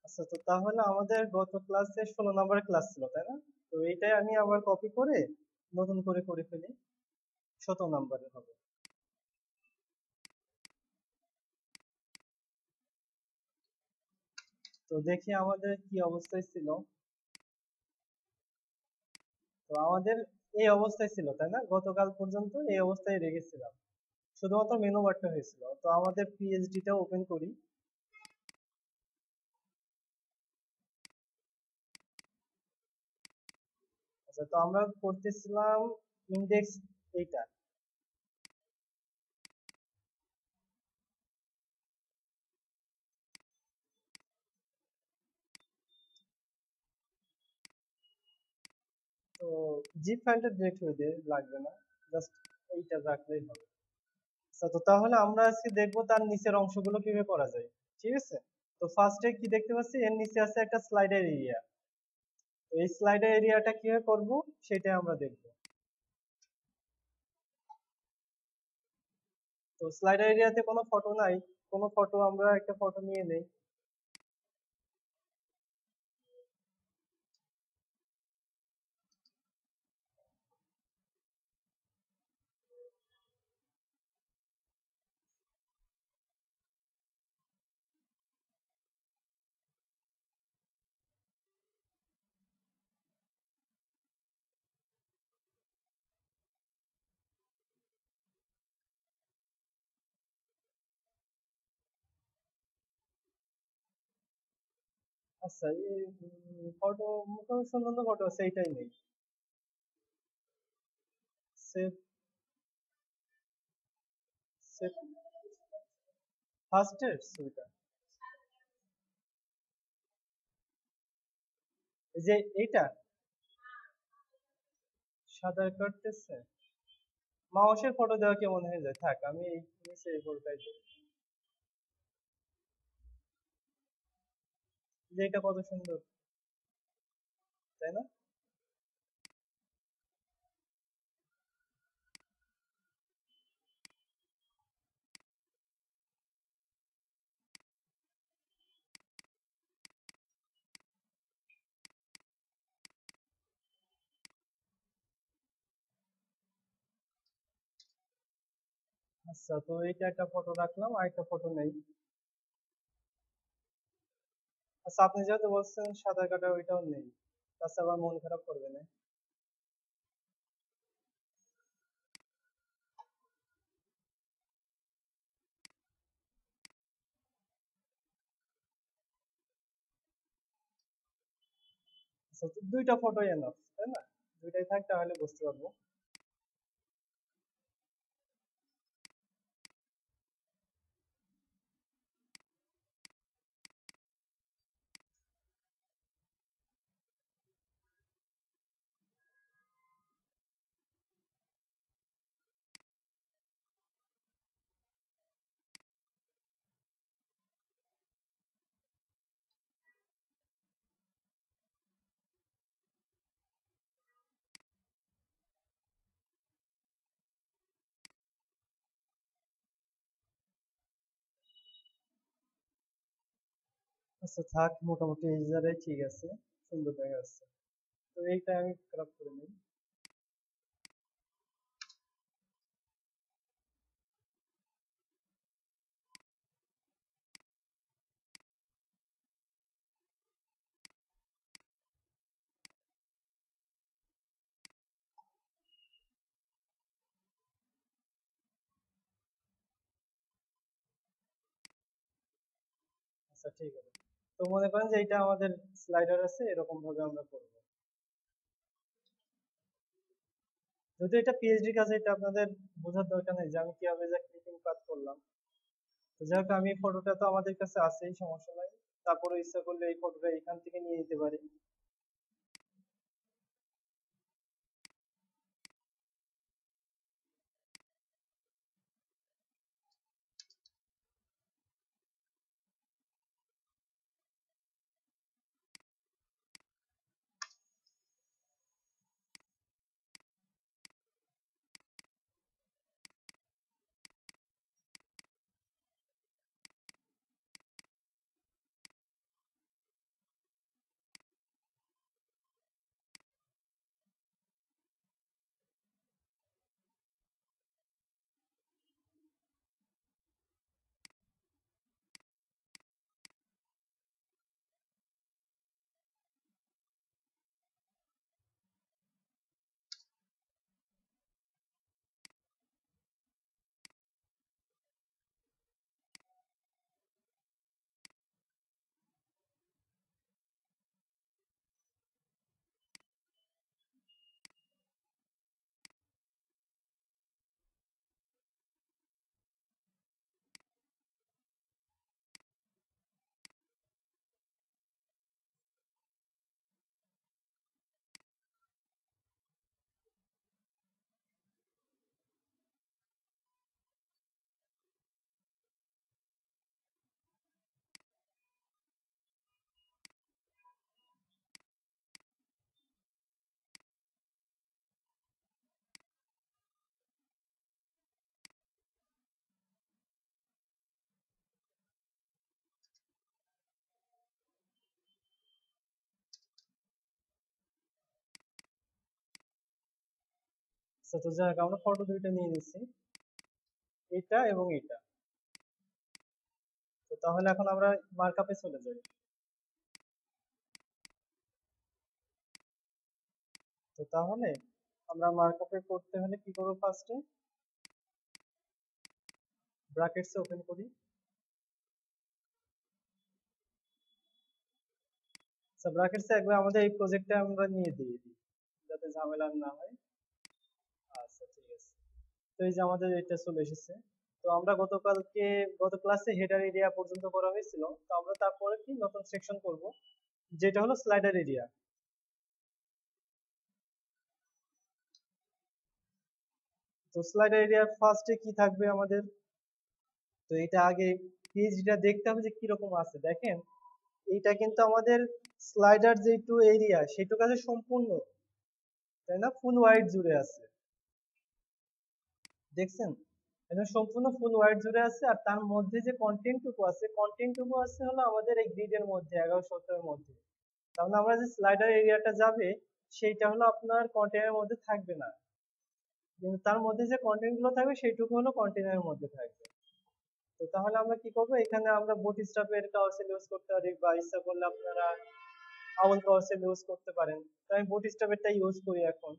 আচ্ছা, তো তাহলে আমাদের গত ক্লাসে 16 নম্বরের ক্লাস ছিল, তাই না? তো এইটাই আমি আবার কপি করে নতুন করে করে ফেলি, 17 নম্বরের হবে। তো দেখি আমাদের কি অবস্থায় ছিল। তো আমাদের এই অবস্থায় ছিল, তাই না? গতকাল পর্যন্ত এই অবস্থায় রেখেছিলাম, শুধুমাত্র মেনু বারটা হয়েছিল। তো আমাদের পিএইচডিটা ওপেন করি। আচ্ছা, তো আমরা করতেছিলাম ইন্ডেক্স এইটা। তো জিপ ফাইলটা ডিরেক্ট হয়ে দিয়ে লাগবে না, জাস্ট এইটা রাখলেই হবে। আচ্ছা, তো তাহলে আমরা আজকে দেখবো তার নিচের অংশগুলো কিভাবে করা যায়। ঠিক আছে। তো ফার্স্টে কি দেখতে পাচ্ছি, এর নিচে আছে একটা স্লাইডার এরিয়া। তো এই স্লাইডার এরিয়াটা কিভাবে করব সেটাই আমরা দেখবো। তো স্লাইডার এরিয়াতে কোনো ফটো নাই, কোনো ফটো, আমরা একটা ফটো নিয়ে নেই। আচ্ছা, এই ফটো মোটামুটি সুন্দর ফটো আছে, এইটাই নেই। সেভ, সেভ ফার্স্টের ছবিটা, এই যে এইটা সাদা কাটতেছে। মাউসের ফটো দেওয়া কেমন হয়ে যায়, থাক আমি এই নিচে এই ফটোটাই দিই। যে এটা কত সুন্দর, তাই না? আচ্ছা, তো এইটা একটা ফটো রাখলাম, আর একটা ফটো নেই। আচ্ছা, আপনি যেহেতু বলছেন সাঁতার কাটা, ওইটাও নেই, তাছাড়া আবার মন খারাপ করবে না। আচ্ছা, তো দুইটা ফটোই এনাফ, তাই না? দুইটাই থাক, তাহলে বুঝতে পারবো। আচ্ছা, থাক, মোটামুটি এই জায়গায় ঠিক আছে, সুন্দর দেখা যাচ্ছে। তো এইটা আমি খারাপ করে নিই। আচ্ছা, ঠিক আছে। তো মনে করেন যে এটা আমাদের স্লাইডার আছে, এরকম ভাবে আমরা করবো। যদি এটা পিএইচডি কাজ, এটা আপনাদের বোঝার দরকার নেই যে আমি কিভাবে যে ক্লিপিং কাজ করলাম। তো যাই হোক, আমি ফটোটা তো আমাদের কাছে আছেই, সমস্যা নাই। তারপরে ইচ্ছা করলে এই ফটোটা এখান থেকে নিয়ে নিতে পারি। তো যাই হোক আমরা ফটো দুইটা নিয়ে নিচ্ছি, এটা এবং এটা। তো তাহলে এখন আমরা মার্কআপে চলে যাই। তো তাহলে আমরা মার্কআপে করতে হলে কি করবো, ফার্স্টে ব্র্যাকেটস ওপেন করি। আচ্ছা ব্র্যাকেটস একবার আমাদের এই প্রজেক্টটা আমরা নিয়ে দিয়ে দিই যাতে ঝামেলা না হয়। আচ্ছা ঠিক আছে। তো এই যে আমাদের এটা চলে এসেছে। তো আমরা গত ক্লাসে হেডার এরিয়া পর্যন্ত করা হয়েছিল। তো আমরা তারপরে কি নতুন সেকশন করব, যেটা হলো স্লাইডার এরিয়া। তো স্লাইডার এরিয়ার ফার্স্টে কি থাকবে আমাদের, তো এটা আগে পেজটা দেখতে হবে যে কিরকম আছে। দেখেন এইটা কিন্তু আমাদের স্লাইডার যেটু এরিয়া সেটুকু আছে সম্পূর্ণ, তাই না, ফুল ওয়াইড জুড়ে আছে, দেখছেন এটা সম্পূর্ণ ফুল ওয়াইড জুড়ে আছে। আর তার মধ্যে যে কন্টেন্টটুকু আছে হলো আমাদের এই গ্রিডের মধ্যে 11-17 এর মধ্যে। তাহলে আমরা যে স্লাইডার এরিয়াটা যাবে সেইটা হলো আপনার কন্টেনারের মধ্যে থাকবে না, কিন্তু তার মধ্যে যে কন্টেন্ট গুলো থাকবে সেইটুকু হলো কন্টেনারের মধ্যে থাকবে। তো তাহলে আমরা কি করবো, এখানে আমরা বুটস্ট্র্যাপের কাউন্সিল ইউজ করতে পারি, বা ইচ্ছা করলে আপনারা আউল কাউন্সিল ইউজ করতে পারেন। তো আমি বুটস্ট্র্যাপেরটা ইউজ করি এখন।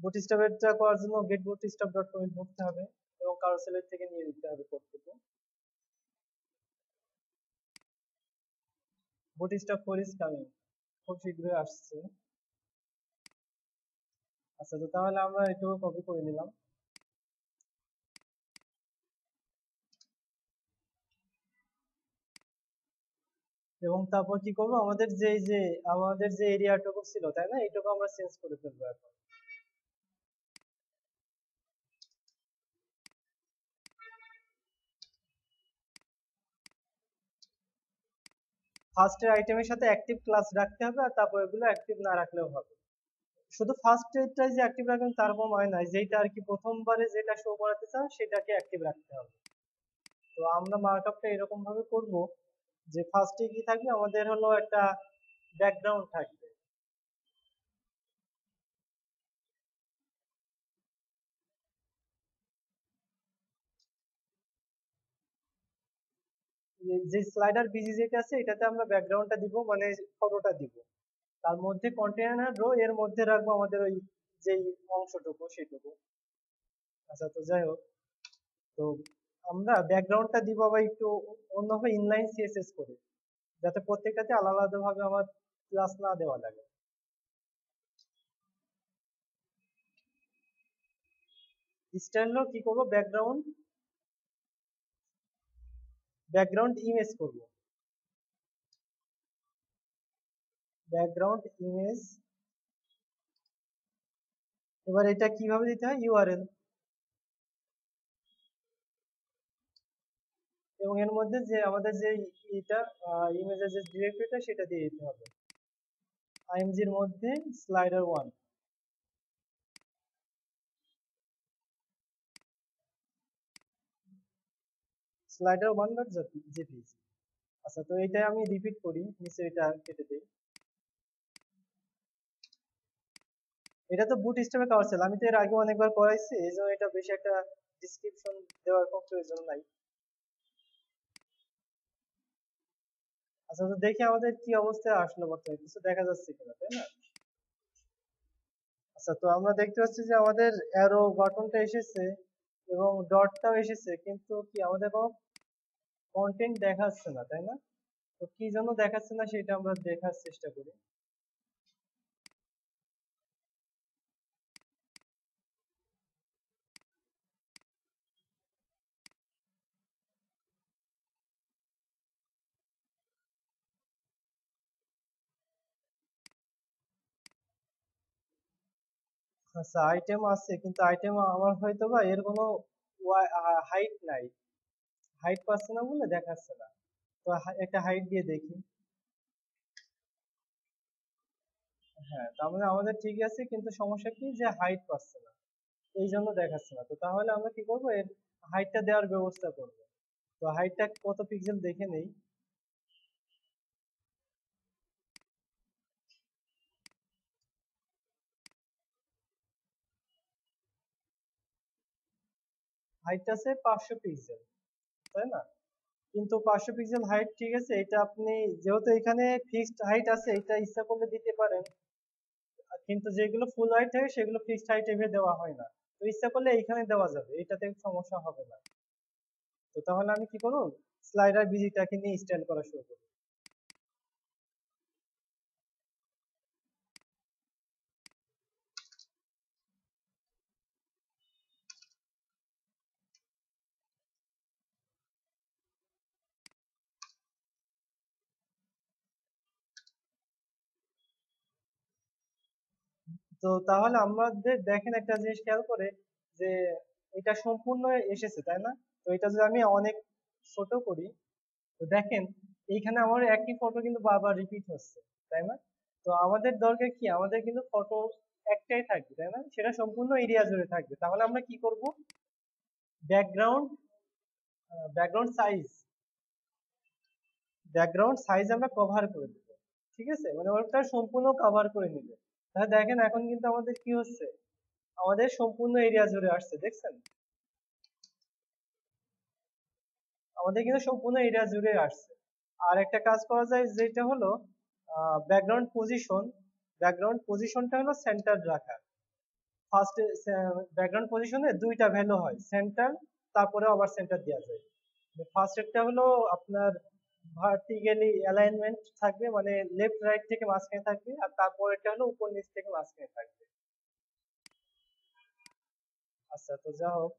বুটস্ট্র্যাপেরটা করার জন্য getbootstrap.com এ ঢুকতে হবে এবং কাউন্সিলের থেকে নিয়ে নিতে হবে কোডটুকু। বুটস্ট্র্যাপ 4 is coming, খুব শীঘ্রই আসছে। আচ্ছা তো তাহলে আমরা এটুকু কপি করে নিলাম। এবং তারপর কি করব, আমাদের যে এরিয়াটুকু ছিল তাই না, এইটুকু আমরা চেঞ্জ করে ফেলবো এখন। ফার্স্টের আইটেমের সাথে অ্যাক্টিভ ক্লাস রাখতে হবে, আর তারপর এগুলো অ্যাক্টিভ না রাখলেও হবে। শুধু ফার্স্ট এটাই যে অ্যাক্টিভ রাখবেন তার কোনো মানে নাই, যেটা আর কি প্রথমবারে যেটা শো করাতে চান সেটাকে অ্যাক্টিভ রাখতে হবে। তো আমরা মার্কআপটা এরকম ভাবে করব যে ফার্স্টে কি থাকবে, আমাদের হলো একটা ব্যাকগ্রাউন্ড থাকবে। যে স্লাইডার বিজি যেটা আছে এটাতে আমরা ব্যাকগ্রাউন্ডটা দিব, মানে ফটোটা দিব। তার মধ্যে কন্টেনার রো, এর মধ্যে রাখবো আমাদের ওই যেই অংশটুকু সেটুকু। আচ্ছা তো যাই হোক, তো আমরা ব্যাকগ্রাউন্ডটা দিব আবার একটু অন্যভাবে ইনলাইন সিএসএস করে, যাতে প্রত্যেকটাতে আলাদা আলাদা ভাবে আমার ক্লাস না দেওয়া লাগে। স্টাইল হলো কি করবো, ব্যাকগ্রাউন্ড ইমেজ করব। ব্যাকগ্রাউন্ড ইমেজ, এবার এটা কিভাবে দিতে হয়, ইউআরএল, এবং এর মধ্যে যে আমাদের যে এটা ইমেজের যে ডিরেক্টরিটা সেটা দিয়ে দিতে হবে। আইএমজির মধ্যে স্লাইডার 1, স্লাইডার 1 ডট জেপিজি। আচ্ছা তো এটা আমি রিপিট করি, নিচে এটা কেটে দিই। এটা তো বুট স্ট্র্যাপে করা ছিল, আমি তো এর আগে অনেকবার করাইছি, এই জন্য এটা বেশি একটা ডিসক্রিপশন দেওয়ার কোনো প্রয়োজন নাই। আচ্ছা তো দেখি আমাদের কি অবস্থায় আসলো, বর্তমানে কিছু দেখা যাচ্ছে কিনা, তাই না। আচ্ছা তো আমরা দেখতে পাচ্ছি যে আমাদের অ্যারো বাটনটা এসেছে এবং ডটটাও এসেছে, কিন্তু কি আমাদের কোনো কন্টেন্ট দেখাচ্ছে না, তাই না। তো কি জন্য দেখাচ্ছে না সেটা আমরা দেখার চেষ্টা করি। আচ্ছা আইটেম আছে, কিন্তু আইটেম আমার হয়তো বা এর কোনো হাইট নাই, হাইট পাচ্ছে না বলে দেখাচ্ছে না। তো একটা হাইট দিয়ে দেখি। হ্যাঁ তার মানে আমাদের ঠিক আছে, কিন্তু সমস্যা কি যে হাইট পাচ্ছে না, এই জন্য দেখাচ্ছে না। তো তাহলে আমরা কি করবো, এর হাইটটা দেওয়ার ব্যবস্থা করবো। তো হাইটটা কত পিক্সেল দেখে নেই। হাইট আছে 500 পিক্সেল, তাই না? কিন্তু 500 পিক্সেল হাইট ঠিক আছে, এটা আপনি যেহেতু এখানে ফিক্সড হাইট আছে, এটা ইচ্ছা করলে দিতে পারেন। কিন্তু যেগুলো ফুল হাইট থাকে সেগুলো ফিক্সড হাইট এভাবে দেওয়া হয় না। তো ইচ্ছা করলে এইখানে দেওয়া যাবে, এটাতে সমস্যা হবে না। তো তাহলে আমি কি করব, স্লাইডার বিজিটাকে নিয়ে স্টাইল করা শুরু করব। তো তাহলে আমাদের দেখেন একটা জিনিস খেয়াল করে, যে এটা সম্পূর্ণ এসেছে, তাই না? তো এটা যদি আমি অনেক ছোট করি, তো দেখেন এইখানে আমার একই ফটো কিন্তু বারবার রিপিট হচ্ছে, তাই না? তো আমাদের দরকার কি, আমাদের কিন্তু ফটো একটাই থাকবে, তাই না? সেটা সম্পূর্ণ এরিয়া জুড়ে থাকবে। তাহলে আমরা কি করব, background background size background size আমরা কভার করে দেবো। ঠিক আছে, মানে ওটা সম্পূর্ণ কভার করে নিবে। তাহলে দেখেন এখন কিন্তু আমাদের কি হচ্ছে, আমাদের সম্পূর্ণ এরিয়া জুড়ে আসছে, দেখছেন? আমাদের কিন্তু সম্পূর্ণ এরিয়া জুড়ে আসছে। আর একটা কাজ করা যায়, যেটা হলো ব্যাকগ্রাউন্ড পজিশন। ব্যাকগ্রাউন্ড পজিশনটা হলো সেন্টার রাখা। ফার্স্ট ব্যাকগ্রাউন্ড পজিশনে দুইটা ভ্যালু হয়, সেন্টার তারপরে আবার সেন্টার দেওয়া যায়। ফার্স্ট একটা হলো আপনার ভার্টিক্যালি অ্যালাইনমেন্ট থাকবে, মানে লেফট রাইট থেকে মাঝখানে থাকবে, আর তারপর এটা হলো উপর নিচ থেকে মাঝখানে থাকবে। আচ্ছা, তো যা হোক,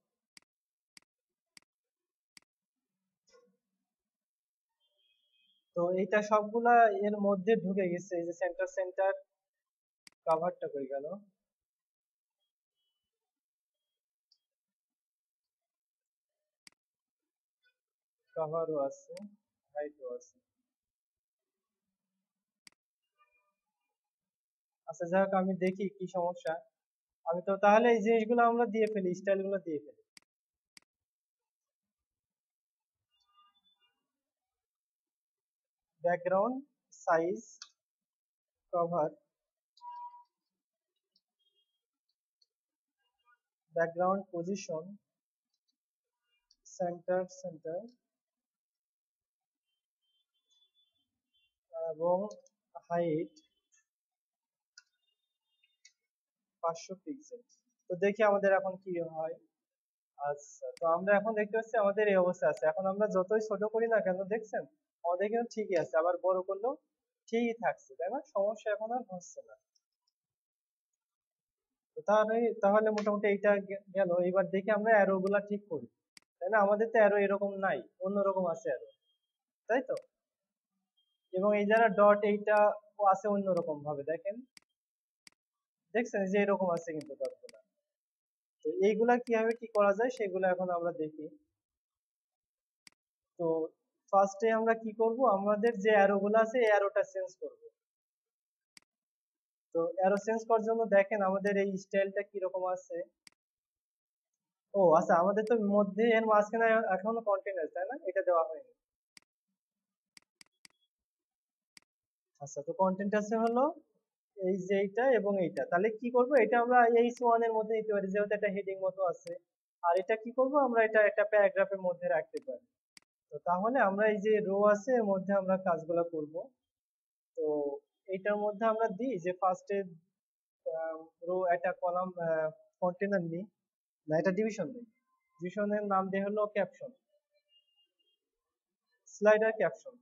তো এইটা সবগুলা এর মধ্যে ঢুকে গেছে, এই যে সেন্টার সেন্টার কভারটা হয়ে গেল। কভারও আছে, হাইটও আছে। আচ্ছা যাই হোক, আমি দেখি কি সমস্যা। আমি তো তাহলে এই জিনিসগুলো আমরা দিয়ে ফেলি, স্টাইল গুলো দিয়ে ফেলি। Background size cover, background position, centre centre, এবং হাইট 500 পিক্সেল। তো দেখি আমাদের এখন কি হয়। আচ্ছা, তো আমরা এখন দেখতে পাচ্ছি আমাদের এই অবস্থা আছে। এখন আমরা যতই ছোট করি না কেন, দেখছেন আমাদের কিন্তু ঠিকই আছে, আবার বড় করলেও ঠিকই থাকছে, তাই না? সমস্যা এখন আর হচ্ছে না। তো তাহলে তাহলে মোটামুটি এইটা গেল। এবার দেখি আমরা অ্যারো গুলা ঠিক করি, তাই না? আমাদের তো অ্যারো এরকম নাই, অন্যরকম আছে অ্যারো, তাই তো? এবং এই যারা ডট, এইটা আছে অন্যরকম ভাবে, দেখেন, দেখছেন যে এরকম আছে কিন্তু ডট গুলা। তো এইগুলা কিভাবে কি করা যায় সেগুলো এখন আমরা দেখি। তো ফার্স্টে আমরা কি করব, আমাদের যে অ্যারো গুলো আছে এই অ্যারোটা চেঞ্জ করব। তো অ্যারো চেঞ্জ করার জন্য দেখেন আমাদের এই স্টাইলটা কি রকম আছে। ও আচ্ছা, আমাদের তো মধ্যে এর মাঝখানে এখনো কন্টেন্ট আছে, তাই না? এটা দেওয়া হয়নি। আচ্ছা, তো কন্টেন্ট আছে হলো এই যে এইটা এবং এইটা। তাহলে কি করব, এটা আমরা H1 এর মধ্যে নিতে পারি, যেহেতু এটা হেডিং মতো আছে। আর এটা কি করব, আমরা এটা একটা প্যারাগ্রাফের মধ্যে রাখতে পারি। তো তাহলে আমরা এই যে রো আছে এর মধ্যে আমরা কাজগুলো করব। তো এইটার মধ্যে আমরা দিই যে ফার্স্টে রো একটা কলাম কন্টেনার নিই, না এটা ডিভিশন নেই, ডিভিশনের নাম দিয়ে হলো ক্যাপশন, স্লাইডার ক্যাপশন।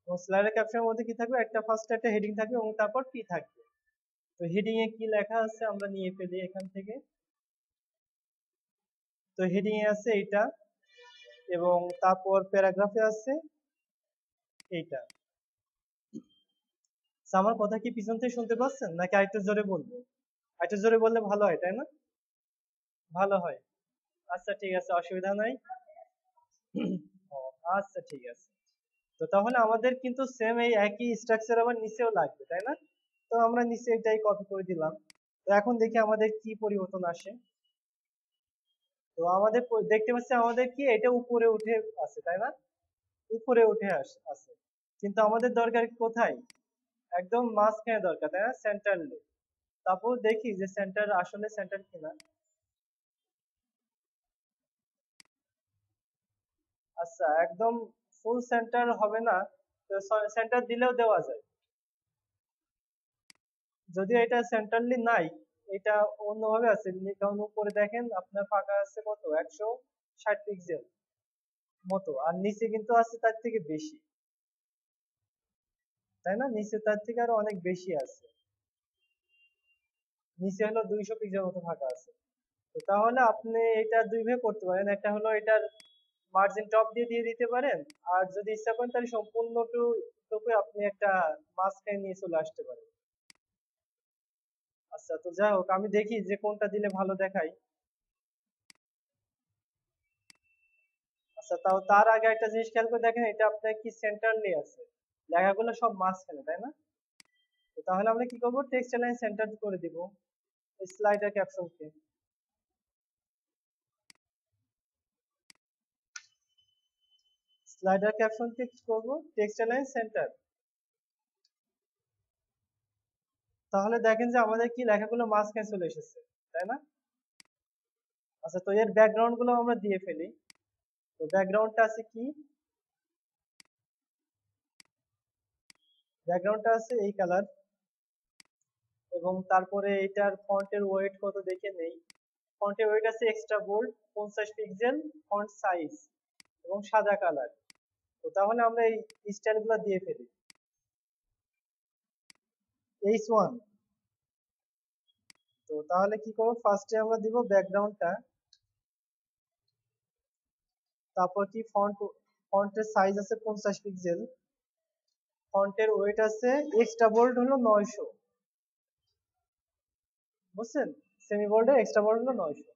তো স্লাইডার ক্যাপশনের মধ্যে কি থাকবে, একটা ফার্স্টে একটা হেডিং থাকবে এবং তারপর কি থাকবে। তো হেডিং এ কি লেখা আছে আমরা নিয়ে ফেলি এখান থেকে। তো হেডিং এ আছে এইটা, এবং তারপর প্যারাগ্রাফে আছে এইটা। So, আমার কথা কি পিছন থেকে শুনতে পাচ্ছেন, নাকি আরেকটু জোরে বলবো? আরেকটু জোরে বললে ভালো হয়, তাই না? ভালো হয়। আচ্ছা ঠিক আছে, অসুবিধা নাই। ও, আচ্ছা ঠিক আছে। তো তাহলে আমাদের কিন্তু সেম এই একই স্ট্রাকচার আবার নিচেও লাগবে, তাই না? তো আমরা নিচে এটাই কপি করে দিলাম। তো এখন দেখি আমাদের কি পরিবর্তন আসে। তো আমাদের দেখতে পাচ্ছি আমাদের কি এটা উপরে উঠে আছে, তাই না? উপরে উঠে আছে। কিন্তু আমাদের দরকার কোথায়, একদম মাঝখানে দরকার, তাই না? সেন্টার। তারপর দেখি যে সেন্টার আসলে সেন্টার কিনা। আচ্ছা, একদম ফুল সেন্টার হবে না, তো সেন্টার দিলেও দেওয়া যায়। যদি এটা সেন্টারলি নাই, এটা অন্যভাবে আছে, কারণ উপরে দেখেন আপনার ফাঁকা আছে কত 160 পিক্সেল মতো, আর নিচে কিন্তু আছে তার থেকে বেশি, তাই না? নিচে তার থেকে আরো অনেক বেশি আছে, নিচে হলো 200 পিক্সেল মতো ফাঁকা আছে। তো তাহলে আপনি এটা দুই ভাবে করতে পারেন, একটা হলো এটার মার্জিন টপ দিয়ে দিয়ে দিতে পারেন, আর যদি ইচ্ছা করেন তাহলে সম্পূর্ণটুকু আপনি একটা মাঝখানে নিয়ে চলে আসতে পারেন। আচ্ছা, তো যাই হোক, আমি দেখি যে কোনটা দিলে ভালো দেখায়। আচ্ছা, তাও তার আগে একটা জিনিস খেয়াল করে দেখেন, এটা আপনার কি সেন্টারলি আছে, লেখাগুলো সব মাঝখানে, তাই না? তো তাহলে আমরা কি করবো, টেক্সট লাইন সেন্টার করে দিব স্লাইডার ক্যাপশনকে। স্লাইডার ক্যাপশনকে কি করবো, টেক্সট লাইন সেন্টার। তাহলে দেখেন যে আমাদের কি লেখাগুলো মাঝখানে চলে এসেছে, তাই না? আচ্ছা, তো এর ব্যাকগ্রাউন্ড গুলো আমরা দিয়ে ফেলি। তো ব্যাকগ্রাউন্ডটা আছে কি, ব্যাকগ্রাউন্ডটা আছে এই কালার, এবং তারপরে এটার ফন্টের ওয়েট কত দেখে নেই। ফন্টের ওয়েট আছে extra bold 50 pixel, font size এবং সাদা কালার। তো তাহলে আমরা এই স্টাইল গুলো দিয়ে ফেলি। H1। তো তাহলে কি করবো, ফার্স্টে আমরা দিব ব্যাকগ্রাউন্ডটা, তারপর কি ফন্টের সাইজ আছে 50 পিক্সেল, ফন্টের ওয়েট আছে এক্সট্রা বোল্ড হলো 900, বুঝছেন? সেমি বোল্ডে এক্সট্রা বোল্ড হলো 900,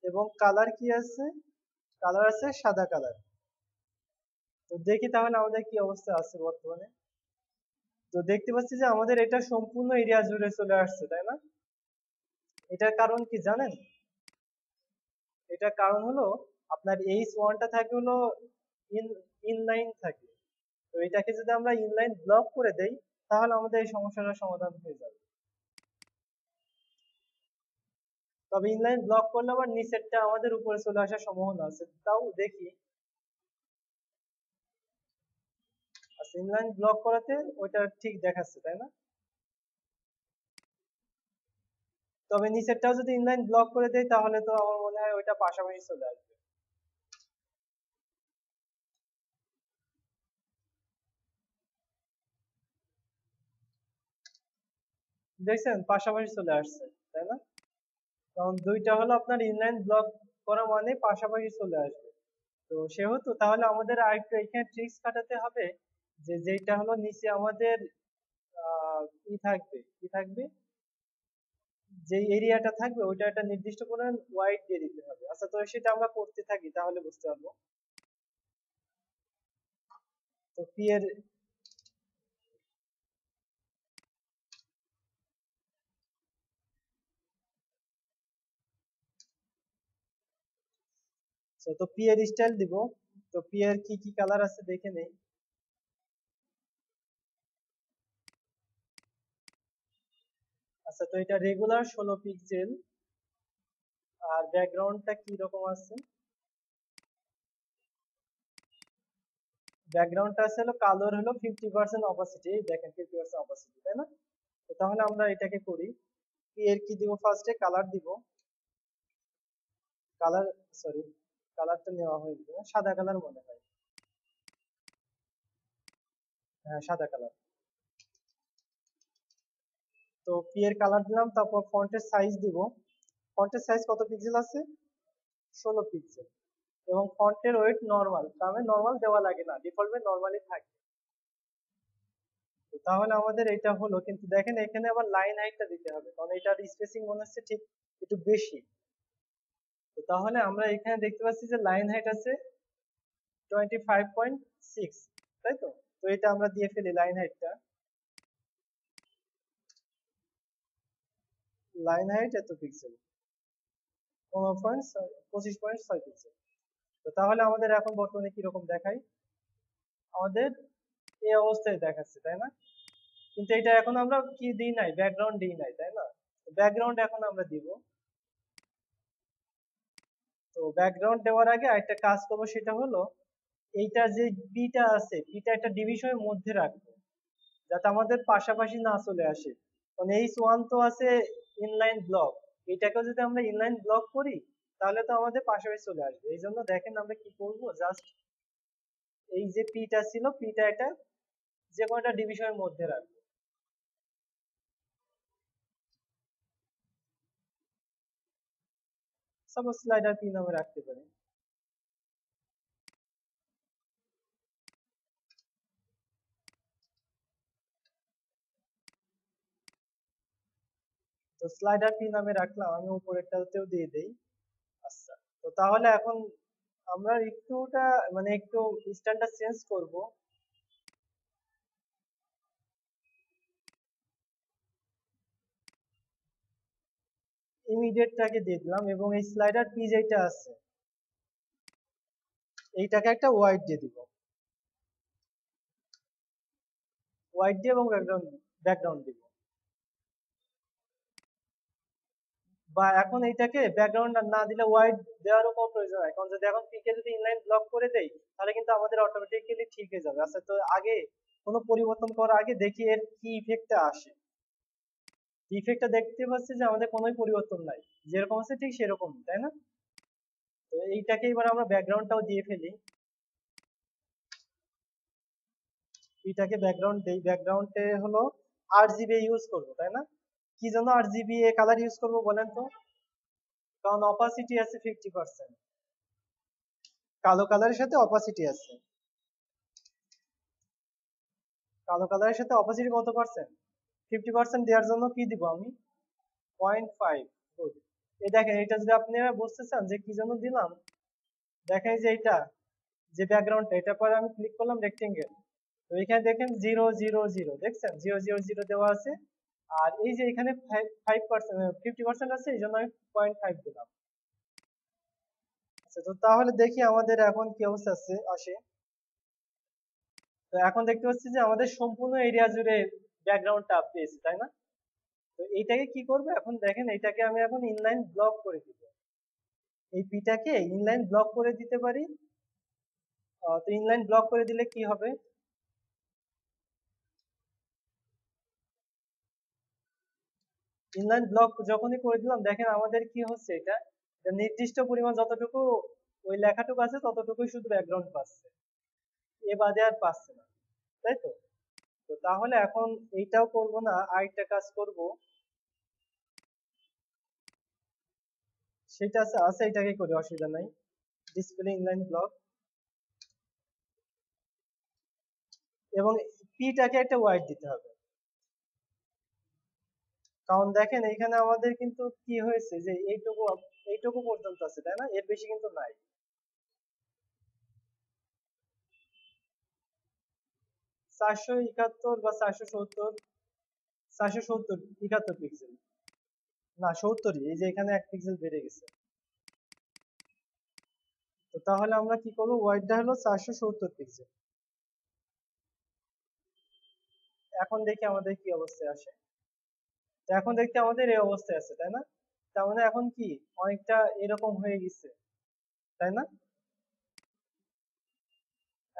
এবং কালার কি আছে, কালার আছে সাদা কালার। তো দেখি তাহলে আমাদের কি অবস্থা আছে বর্তমানে। তো দেখতে পাচ্ছি যে আমাদের এটা সম্পূর্ণ এরিয়া জুড়ে চলে আসছে, তাই না? এটার কারণ কি জানেন? এটার কারণ হলো আপনার H1টা থাকে হলো ইন ইনলাইন থাকে। তো এটাকে যদি আমরা ইনলাইন ব্লক করে দেই, তাহলে আমাদের এই সমস্যাটার সমাধান হয়ে যাবে। তবে ইনলাইন ব্লক করলে আবার নিচেরটা আমাদের উপরে চলে আসার সম্ভাবনা আছে, তাও দেখি। আচ্ছা, ইনলাইন ব্লক করাতে ওইটা ঠিক দেখাচ্ছে, তাই না? তবে নিচেরটাও যদি ইনলাইন ব্লক করে দেয়, তাহলে তো আমার মনে হয় ওইটা পাশাপাশি চলে আসবে। দেখছেন, পাশাপাশি চলে আসছে, তাই না? কারণ দুইটা হলো আপনার ইনলাইন ব্লক করা মানে পাশাপাশি চলে আসবে। তো সেহেতু তাহলে আমাদের আরেকটু এখানে ট্রিক্স খাটাতে হবে, যে যেটা হলো নিচে আমাদের কি থাকবে, যে এরিয়াটা থাকবে ওইটা একটা নির্দিষ্ট পরিমাণ ওয়াইড দিয়ে দিতে হবে। আচ্ছা, তো সেটা আমরা করতে থাকি, তাহলে বুঝতে পারবো। তো পি এর তো পি এর স্টাইল দিব। তো পি এর কি কি কালার আছে দেখে নেই। আচ্ছা, তো এটা রেগুলার 16 পিক্সেল, আর ব্যাকগ্রাউন্ডটা কি রকম আছে, ব্যাকগ্রাউন্ডটা আছে হলো কালোর হলো 50% অপাসিটি, দেখেন 50% অপাসিটি, তাই না? তো তাহলে আমরা এটাকে করি, পি এর কি দিব, ফার্স্টে কালার দিব। কালার, সরি, কালারটা নেওয়া হয়েছে না, সাদা কালার মনে হয়। হ্যাঁ, সাদা কালার। তো পি এর কালার দিলাম, তারপর ফন্টের সাইজ দিব। ফন্টের সাইজ কত পিক্সেল আছে, 16 পিক্সেল, এবং ফন্টের ওয়েট নরমাল, তার মানে নরমাল দেওয়া লাগে না, ডিফল্টে নরমালি থাকে। তো তাহলে আমাদের এটা হলো, কিন্তু দেখেন এখানে আবার লাইন হাইটটা দিতে হবে, কারণ এটার স্পেসিং মনে হচ্ছে ঠিক একটু বেশি। তো তাহলে আমরা এখানে দেখতে পাচ্ছি যে লাইন হাইট আছে 25.6, তাই তো? তো এটা আমরা দিয়ে ফেলি লাইন হাইটটা, লাইন হাইট এত পিক্সেল, 25.6 পিক্সেল। তো তাহলে আমাদের এখন বর্তমানে কিরকম দেখায়, আমাদের এই অবস্থায় দেখাচ্ছে, তাই না? কিন্তু এটা এখন আমরা কি দিই নাই, ব্যাকগ্রাউন্ড দিই নাই, তাই না? ব্যাকগ্রাউন্ড এখন আমরা দিব। তো ব্যাকগ্রাউন্ড দেওয়ার আগে আরেকটা কাজ করবো, সেটা হলো এইটা যে পিটা আছে, পিটা একটা ডিভিশনের মধ্যে রাখবো যাতে আমাদের পাশাপাশি না চলে আসে। কারণ H1 তো আছে ইনলাইন ব্লক, এটাকেও যদি আমরা ইনলাইন ব্লক করি তাহলে তো আমাদের পাশাপাশি চলে আসবে। এই জন্য দেখেন আমরা কি করবো, জাস্ট এই যে পিটা ছিল, পিটা এটা যে কোনো একটা ডিভিশনের মধ্যে রাখবো। সাপোজ স্লাইডার পি নামে রাখতে পারি। তো স্লাইডার পি নামে রাখলাম, আমি উপরেরটাতেও দিয়ে দেই। আচ্ছা, তো তাহলে এখন আমরা একটুটা মানে একটু স্টাইলটা চেঞ্জ করব। ইমিডিয়েটটাকে দিয়ে দিলাম এবং এই স্লাইডার পি যেটা আছে এইটাকে একটা হোয়াইট দিয়ে দিব, হোয়াইট দিয়ে এবং ব্যাকগ্রাউন্ড ব্যাকগ্রাউন্ড দিব। বা এখন এইটাকে ব্যাকগ্রাউন্ড না দিলে হোয়াইট দেওয়ারও কোনো প্রয়োজন নাই, কারণ যদি এখন পিকে যদি ইনলাইন ব্লক করে দেই তাহলে কিন্তু আমাদের অটোমেটিক্যালি ঠিক হয়ে যাবে। আচ্ছা, তো আগে কোনো পরিবর্তন করার আগে দেখি এর কি ইফেক্টটা আসে। ইফেক্টটা দেখতে পাচ্ছি যে আমাদের কোনোই পরিবর্তন নাই, যেরকম আছে ঠিক সেরকম, তাই না? তো এইটাকে এবার আমরা ব্যাকগ্রাউন্ডটাও দিয়ে ফেলি, এটাকে ব্যাকগ্রাউন্ড দেই। ব্যাকগ্রাউন্ডে হলো RGB ইউজ করবো, তাই না? কি জন্য RGB কালার ইউজ করবো বলেন তো? কারণ অপাসিটি আছে 50%, কালো কালারের সাথে অপাসিটি আছে। কালো কালারের সাথে অপাসিটি কত পার্সেন্ট? 50% দেওয়ার জন্য কি দিব আমি? 0.5। গুড। এই দেখেন, এটা যদি আপনারা বুঝতে চান যে কি জন্য দিলাম, দেখেন যে এটা যে ব্যাকগ্রাউন্ডটা, এটা পরে আমি ক্লিক করলাম রেক্টেঙ্গেল, তো এখানে দেখেন 0 0 0 দেখছেন, 0 0 0 দেওয়া আছে। আর এই যে এখানে 5% 50% আছে, এই জন্য আমি 0.5 দিলাম। আচ্ছা, তো তাহলে দেখি আমাদের এখন কি অবস্থা আছে আসে। তো এখন দেখতে পাচ্ছি যে আমাদের সম্পূর্ণ এরিয়া জুড়ে ব্যাকগ্রাউন্ডটা পেয়েছি, তাই না? তো এইটাকে কি করবো এখন, দেখেন এইটাকে আমি এখন ইনলাইন ব্লক করে দিব। এই পিটাকে ইনলাইন ব্লক করে দিতে পারি। তো ইনলাইন ব্লক করে দিলে কি হবে, ইনলাইন ব্লক যখনই করে দিলাম দেখেন আমাদের কি হচ্ছে, এটা যে নির্দিষ্ট পরিমাণ যতটুকু ওই লেখাটুকু আছে ততটুকুই শুধু ব্যাকগ্রাউন্ড পাচ্ছে, এ বাদে আর পাচ্ছে না, তাই তো? তো তাহলে এখন এইটাও করব না, আরেকটা কাজ করব, সেটা আছে আছে এটাকে করি, অসুবিধা নাই। ডিসপ্লে ইনলাইন ব্লক এবং পিটাকে একটা ওয়াইড দিতে হবে। কারণ দেখেন এখানে আমাদের কিন্তু কি হয়েছে যে এইটুকু এইটুকু পর্যন্ত আছে, তাই না? এর বেশি কিন্তু নাই। 471 বা 470, 470 71 পিক্সেল, না 70ই, এই যে এখানে 1 পিক্সেল বেড়ে গেছে। তো তাহলে আমরা কি করবো, ওয়াইডটা হলো 470 পিক্সেল। এখন দেখি আমাদের কি অবস্থায় আসে। তো এখন দেখতে আমাদের এই অবস্থায় আছে, তাই না? তার মানে এখন কি অনেকটা এরকম হয়ে গেছে, তাই না?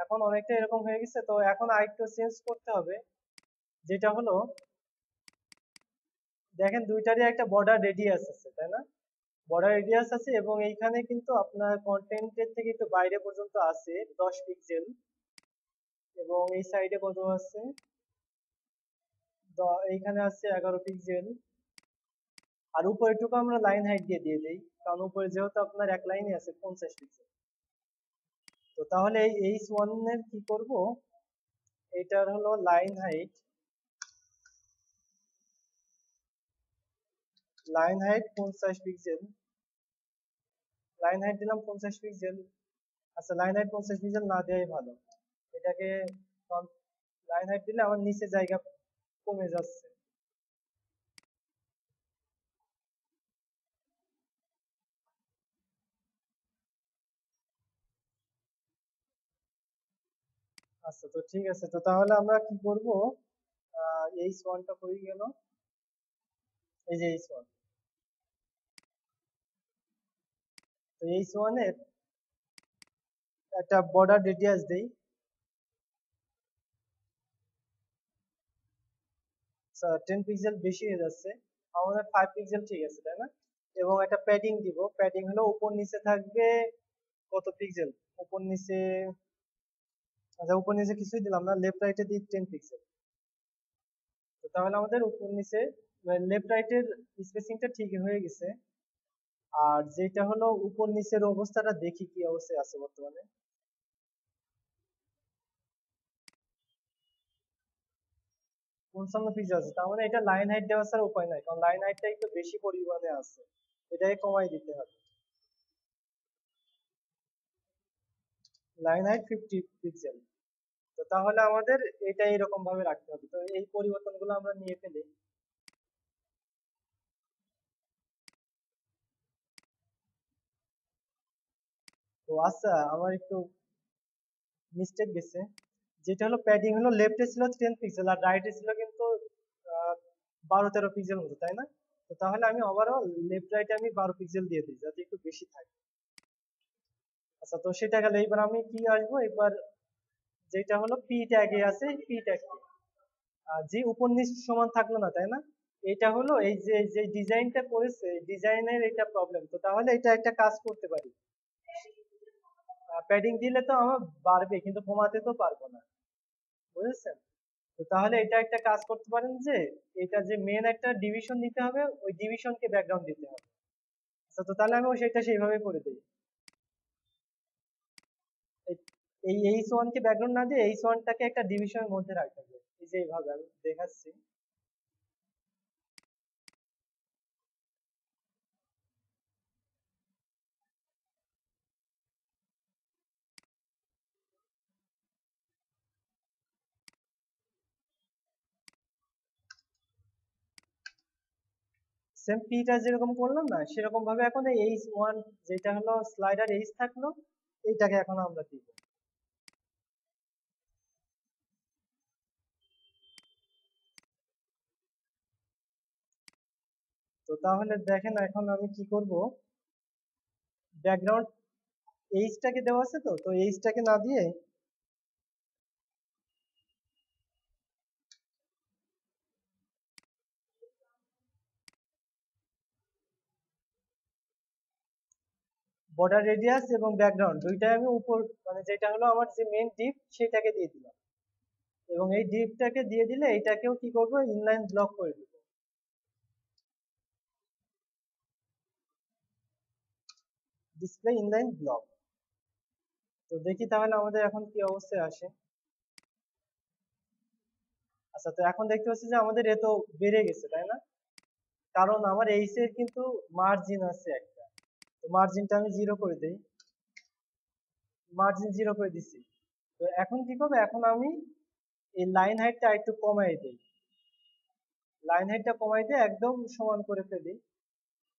এখন অনেকটা এরকম হয়ে গেছে। তো এখন আরেকটু চেঞ্জ করতে হবে, যেটা হলো দেখেন দুইটারই একটা বর্ডার রেডিয়াস আছে, তাই না? বর্ডার রেডিয়াস আছে এবং এইখানে কিন্তু আপনার কন্টেন্টের থেকে একটু বাইরে পর্যন্ত আছে 10 পিক্সেল, এবং এই সাইডে কত আছে, এইখানে আছে 11 পিক্সেল। আর উপরেটুকু আমরা লাইন হাইট দিয়ে দিয়ে দিই, কারণ উপরে যেহেতু আপনার এক লাইনে আছে 50 পিক্সেল। তো তাহলে এই H1 এর কি করব, এটার হলো line height 50 pixel, line height দিলাম 50 পিক্সেল। আচ্ছা, লাইন হাইট 50 পিক্সেল না দেওয়াই ভালো এটাকে, কারণ লাইন হাইট দিলে আমার নিচে জায়গা কমে যাচ্ছে। আচ্ছা, তো ঠিক আছে, তো তাহলে আমরা কি করব, H1টা হয়ে গেল, এই যে H1। তো H1 এর একটা বর্ডার রেডিয়াস দেই, 10 পিক্সেল বেশি হয়ে যাচ্ছে, আমাদের 5 পিক্সেল ঠিক আছে তাই না? এবং একটা প্যাডিং দিব, প্যাডিং হলো উপর নিচে থাকবে কত পিক্সেল, উপর নিচে, আচ্ছা উপর নিচে কিছুই দিলাম না, লেফট রাইটে দিই 10 পিক্সেল। তো তাহলে আমাদের উপর নিচে লেফট রাইটের স্পেসিংটা ঠিক হয়ে গেছে। আর যেটা হলো উপর নিচের অবস্থাটা দেখি কি অবস্থায় আছে বর্তমানে। 55 পিক্সেল আছে, তার মানে এটা লাইন হাইট দেওয়া ছাড়া উপায় নাই, কারণ লাইন হাইটটা একটু বেশি পরিমাণে আছে, এটাকে কমাই দিতে হবে। Line height 50 pixel. তো তাহলে আমাদের এটা এরকম ভাবে রাখতে হবে, তো এই পরিবর্তনগুলো আমরা নিয়ে ফেলি। তো আচ্ছা আমার একটু মিস্টেক গেছে, যেটা হলো প্যাডিং হলো লেফটে ছিল 10 পিক্সেল আর রাইটে ছিল কিন্তু 12-13 পিক্সেল মতো তাই না? তো তাহলে আমি ওভারঅল লেফট রাইটে আমি 12 পিক্সেল দিয়ে দিই যাতে একটু বেশি থাকে। আচ্ছা তো সেটা গেলে এবার আমি কি আসবো, এবার যেটা হলো পি ট্যাগে আছে, পি ট্যাগ যে উপর নিচ সমান থাকলো না তাই না? এটা হলো এই যে যে ডিজাইনটা করেছে ডিজাইনের এটা প্রবলেম, তো তাহলে এটা একটা কাজ করতে পারি, প্যাডিং দিলে তো আমার বাড়বে কিন্তু কমাতে তো পারবো না, বুঝেছেন? তো তাহলে এটা একটা কাজ করতে পারেন যে এটা যে মেন একটা ডিভিশন দিতে হবে, ওই ডিভিশনকে ব্যাকগ্রাউন্ড দিতে হবে। আচ্ছা তো তাহলে আমি সেটা সেইভাবে করে দিই, এই H1 কে ব্যাকগ্রাউন্ড না দিয়ে H1 টাকে একটা ডিভিশনের মধ্যে রাখতে হবে, এই যে এইভাবে আমি দেখাচ্ছি। সেম পিটা যেরকম করলাম না সেরকম ভাবে এখন এই H1 যেটা হলো স্লাইডার H থাকলো, এইটাকে এখন আমরা দিব। তো তাহলে দেখেন এখন আমি কি করব, ব্যাকগ্রাউন্ড এইচটাকে দেওয়া আছে, তো তো এইচটাকে না দিয়ে বর্ডার রেডিয়াস এবং ব্যাকগ্রাউন্ড দুইটাই আমি উপর, মানে যেটা হলো আমার যে মেন ডিপ সেটাকে দিয়ে দিলাম, এবং এই ডিপটাকে দিয়ে দিলে এটাকেও কি করব, ইনলাইন ব্লক করে দিব, ডিসপ্লে ইনলাইন ব্লক। তো দেখি তাহলে আমাদের এখন কি অবস্থায় আসে। আচ্ছা তো এখন দেখতে পাচ্ছি যে আমাদের এ তো বেড়ে গেছে তাই না, কারণ আমার এইচ এর কিন্তু মার্জিন আছে একটা, তো মার্জিনটা আমি 0 করে দেই, মার্জিন 0 করে দিচ্ছি। তো এখন কি করবো, এখন আমি এই লাইন হাইটটা একটু কমাই দিই, লাইন হাইটটা কমাই দিয়ে একদম সমান করে ফেলি।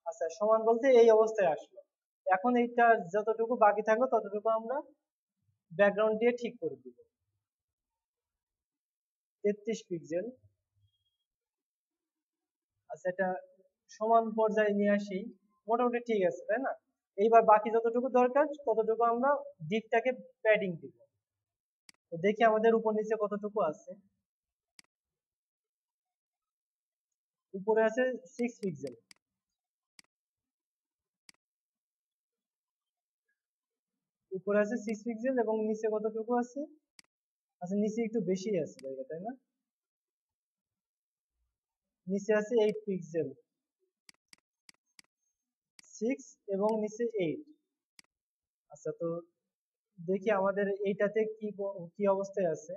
আচ্ছা সমান বলতে এই অবস্থায় আসলো, এখন এইটা যতটুকু বাকি থাকলো ততটুকু আমরা ব্যাকগ্রাউন্ড দিয়ে ঠিক করে দিব, 33 পিক্সেল। আচ্ছা এটা সমান পর্যায়ে নিয়ে আসি, মোটামুটি ঠিক আছে তাই না? এইবার বাকি যতটুকু দরকার ততটুকু আমরা ডিপটাকে প্যাডিং দিব, তো দেখি আমাদের উপর নিচে কতটুকু আছে। উপরে আছে 6 পিক্সেল, উপরে আছে 6 পিক্সেল এবং নিচে কতটুকু আছে, আচ্ছা নিচে একটু বেশি আছে জায়গা তাই না, নিচে আছে 8 পিক্সেল, 6 এবং নিচে 8। আচ্ছা তো দেখি আমাদের এইটাতে কি কি অবস্থায় আছে।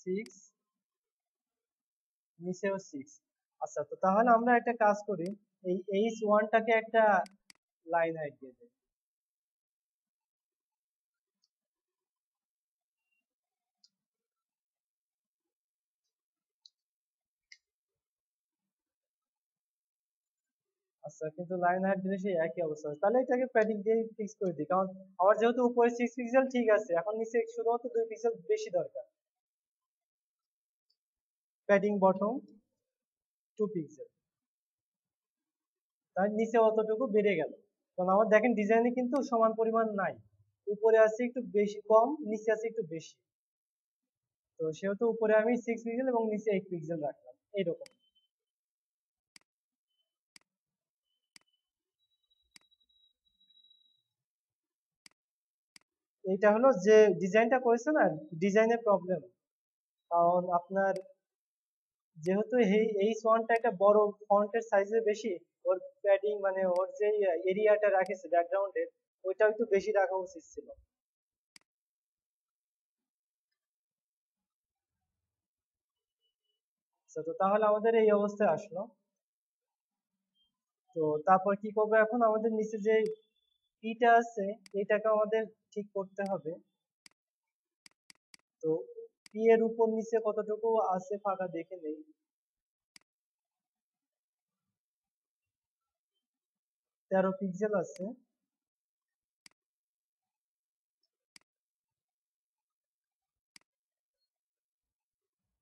6, নিচেও 6। আচ্ছা তো তাহলে আমরা একটা কাজ করি, এই H1টাকে একটা লাইন হাইট দিয়ে দিই। আচ্ছা কিন্তু লাইন হাইট দিলে সেই একই অবস্থা হবে। তাহলে এটাকে প্যাডিং দিয়ে ফিক্স করে দিই, কারণ আমার যেহেতু উপরে 6 পিক্সেল ঠিক আছে, এখন নিচে শুধুমাত্র 2 পিক্সেল বেশি দরকার। প্যাডিং বটম 2 পিক্সেল, তার নিচে অতটুকু বেড়ে গেল। কারণ আমার দেখেন ডিজাইনে কিন্তু সমান পরিমাণ নাই, উপরে আছে একটু বেশি কম, নিচে আছে একটু বেশি। তো সেহেতু উপরে আমি 6 পিক্সেল এবং নিচে 8 পিক্সেল রাখলাম এইরকম। এইটা হলো যে ডিজাইনটা করেছে না, ডিজাইনের প্রবলেম। কারণ আপনার যেহেতু এই সোয়ানটা একটা বড় ফন্টের সাইজে বেশি, ওর প্যাডিং মানে ওর যে এরিয়াটা রাখেছে ব্যাকগ্রাউন্ডের, ওইটা একটু বেশি রাখা উচিত ছিল। তো তাহলে আমাদের এই অবস্থায় আসলো। তো তারপর কি করবো এখন, আমাদের নিচে যে ইটা আছে এটাকে আমাদের ঠিক করতে হবে। তো পি এর উপর নিচে কতটুকু আছে ফাঁকা দেখে নেই। 13 পিক্সেল আছে,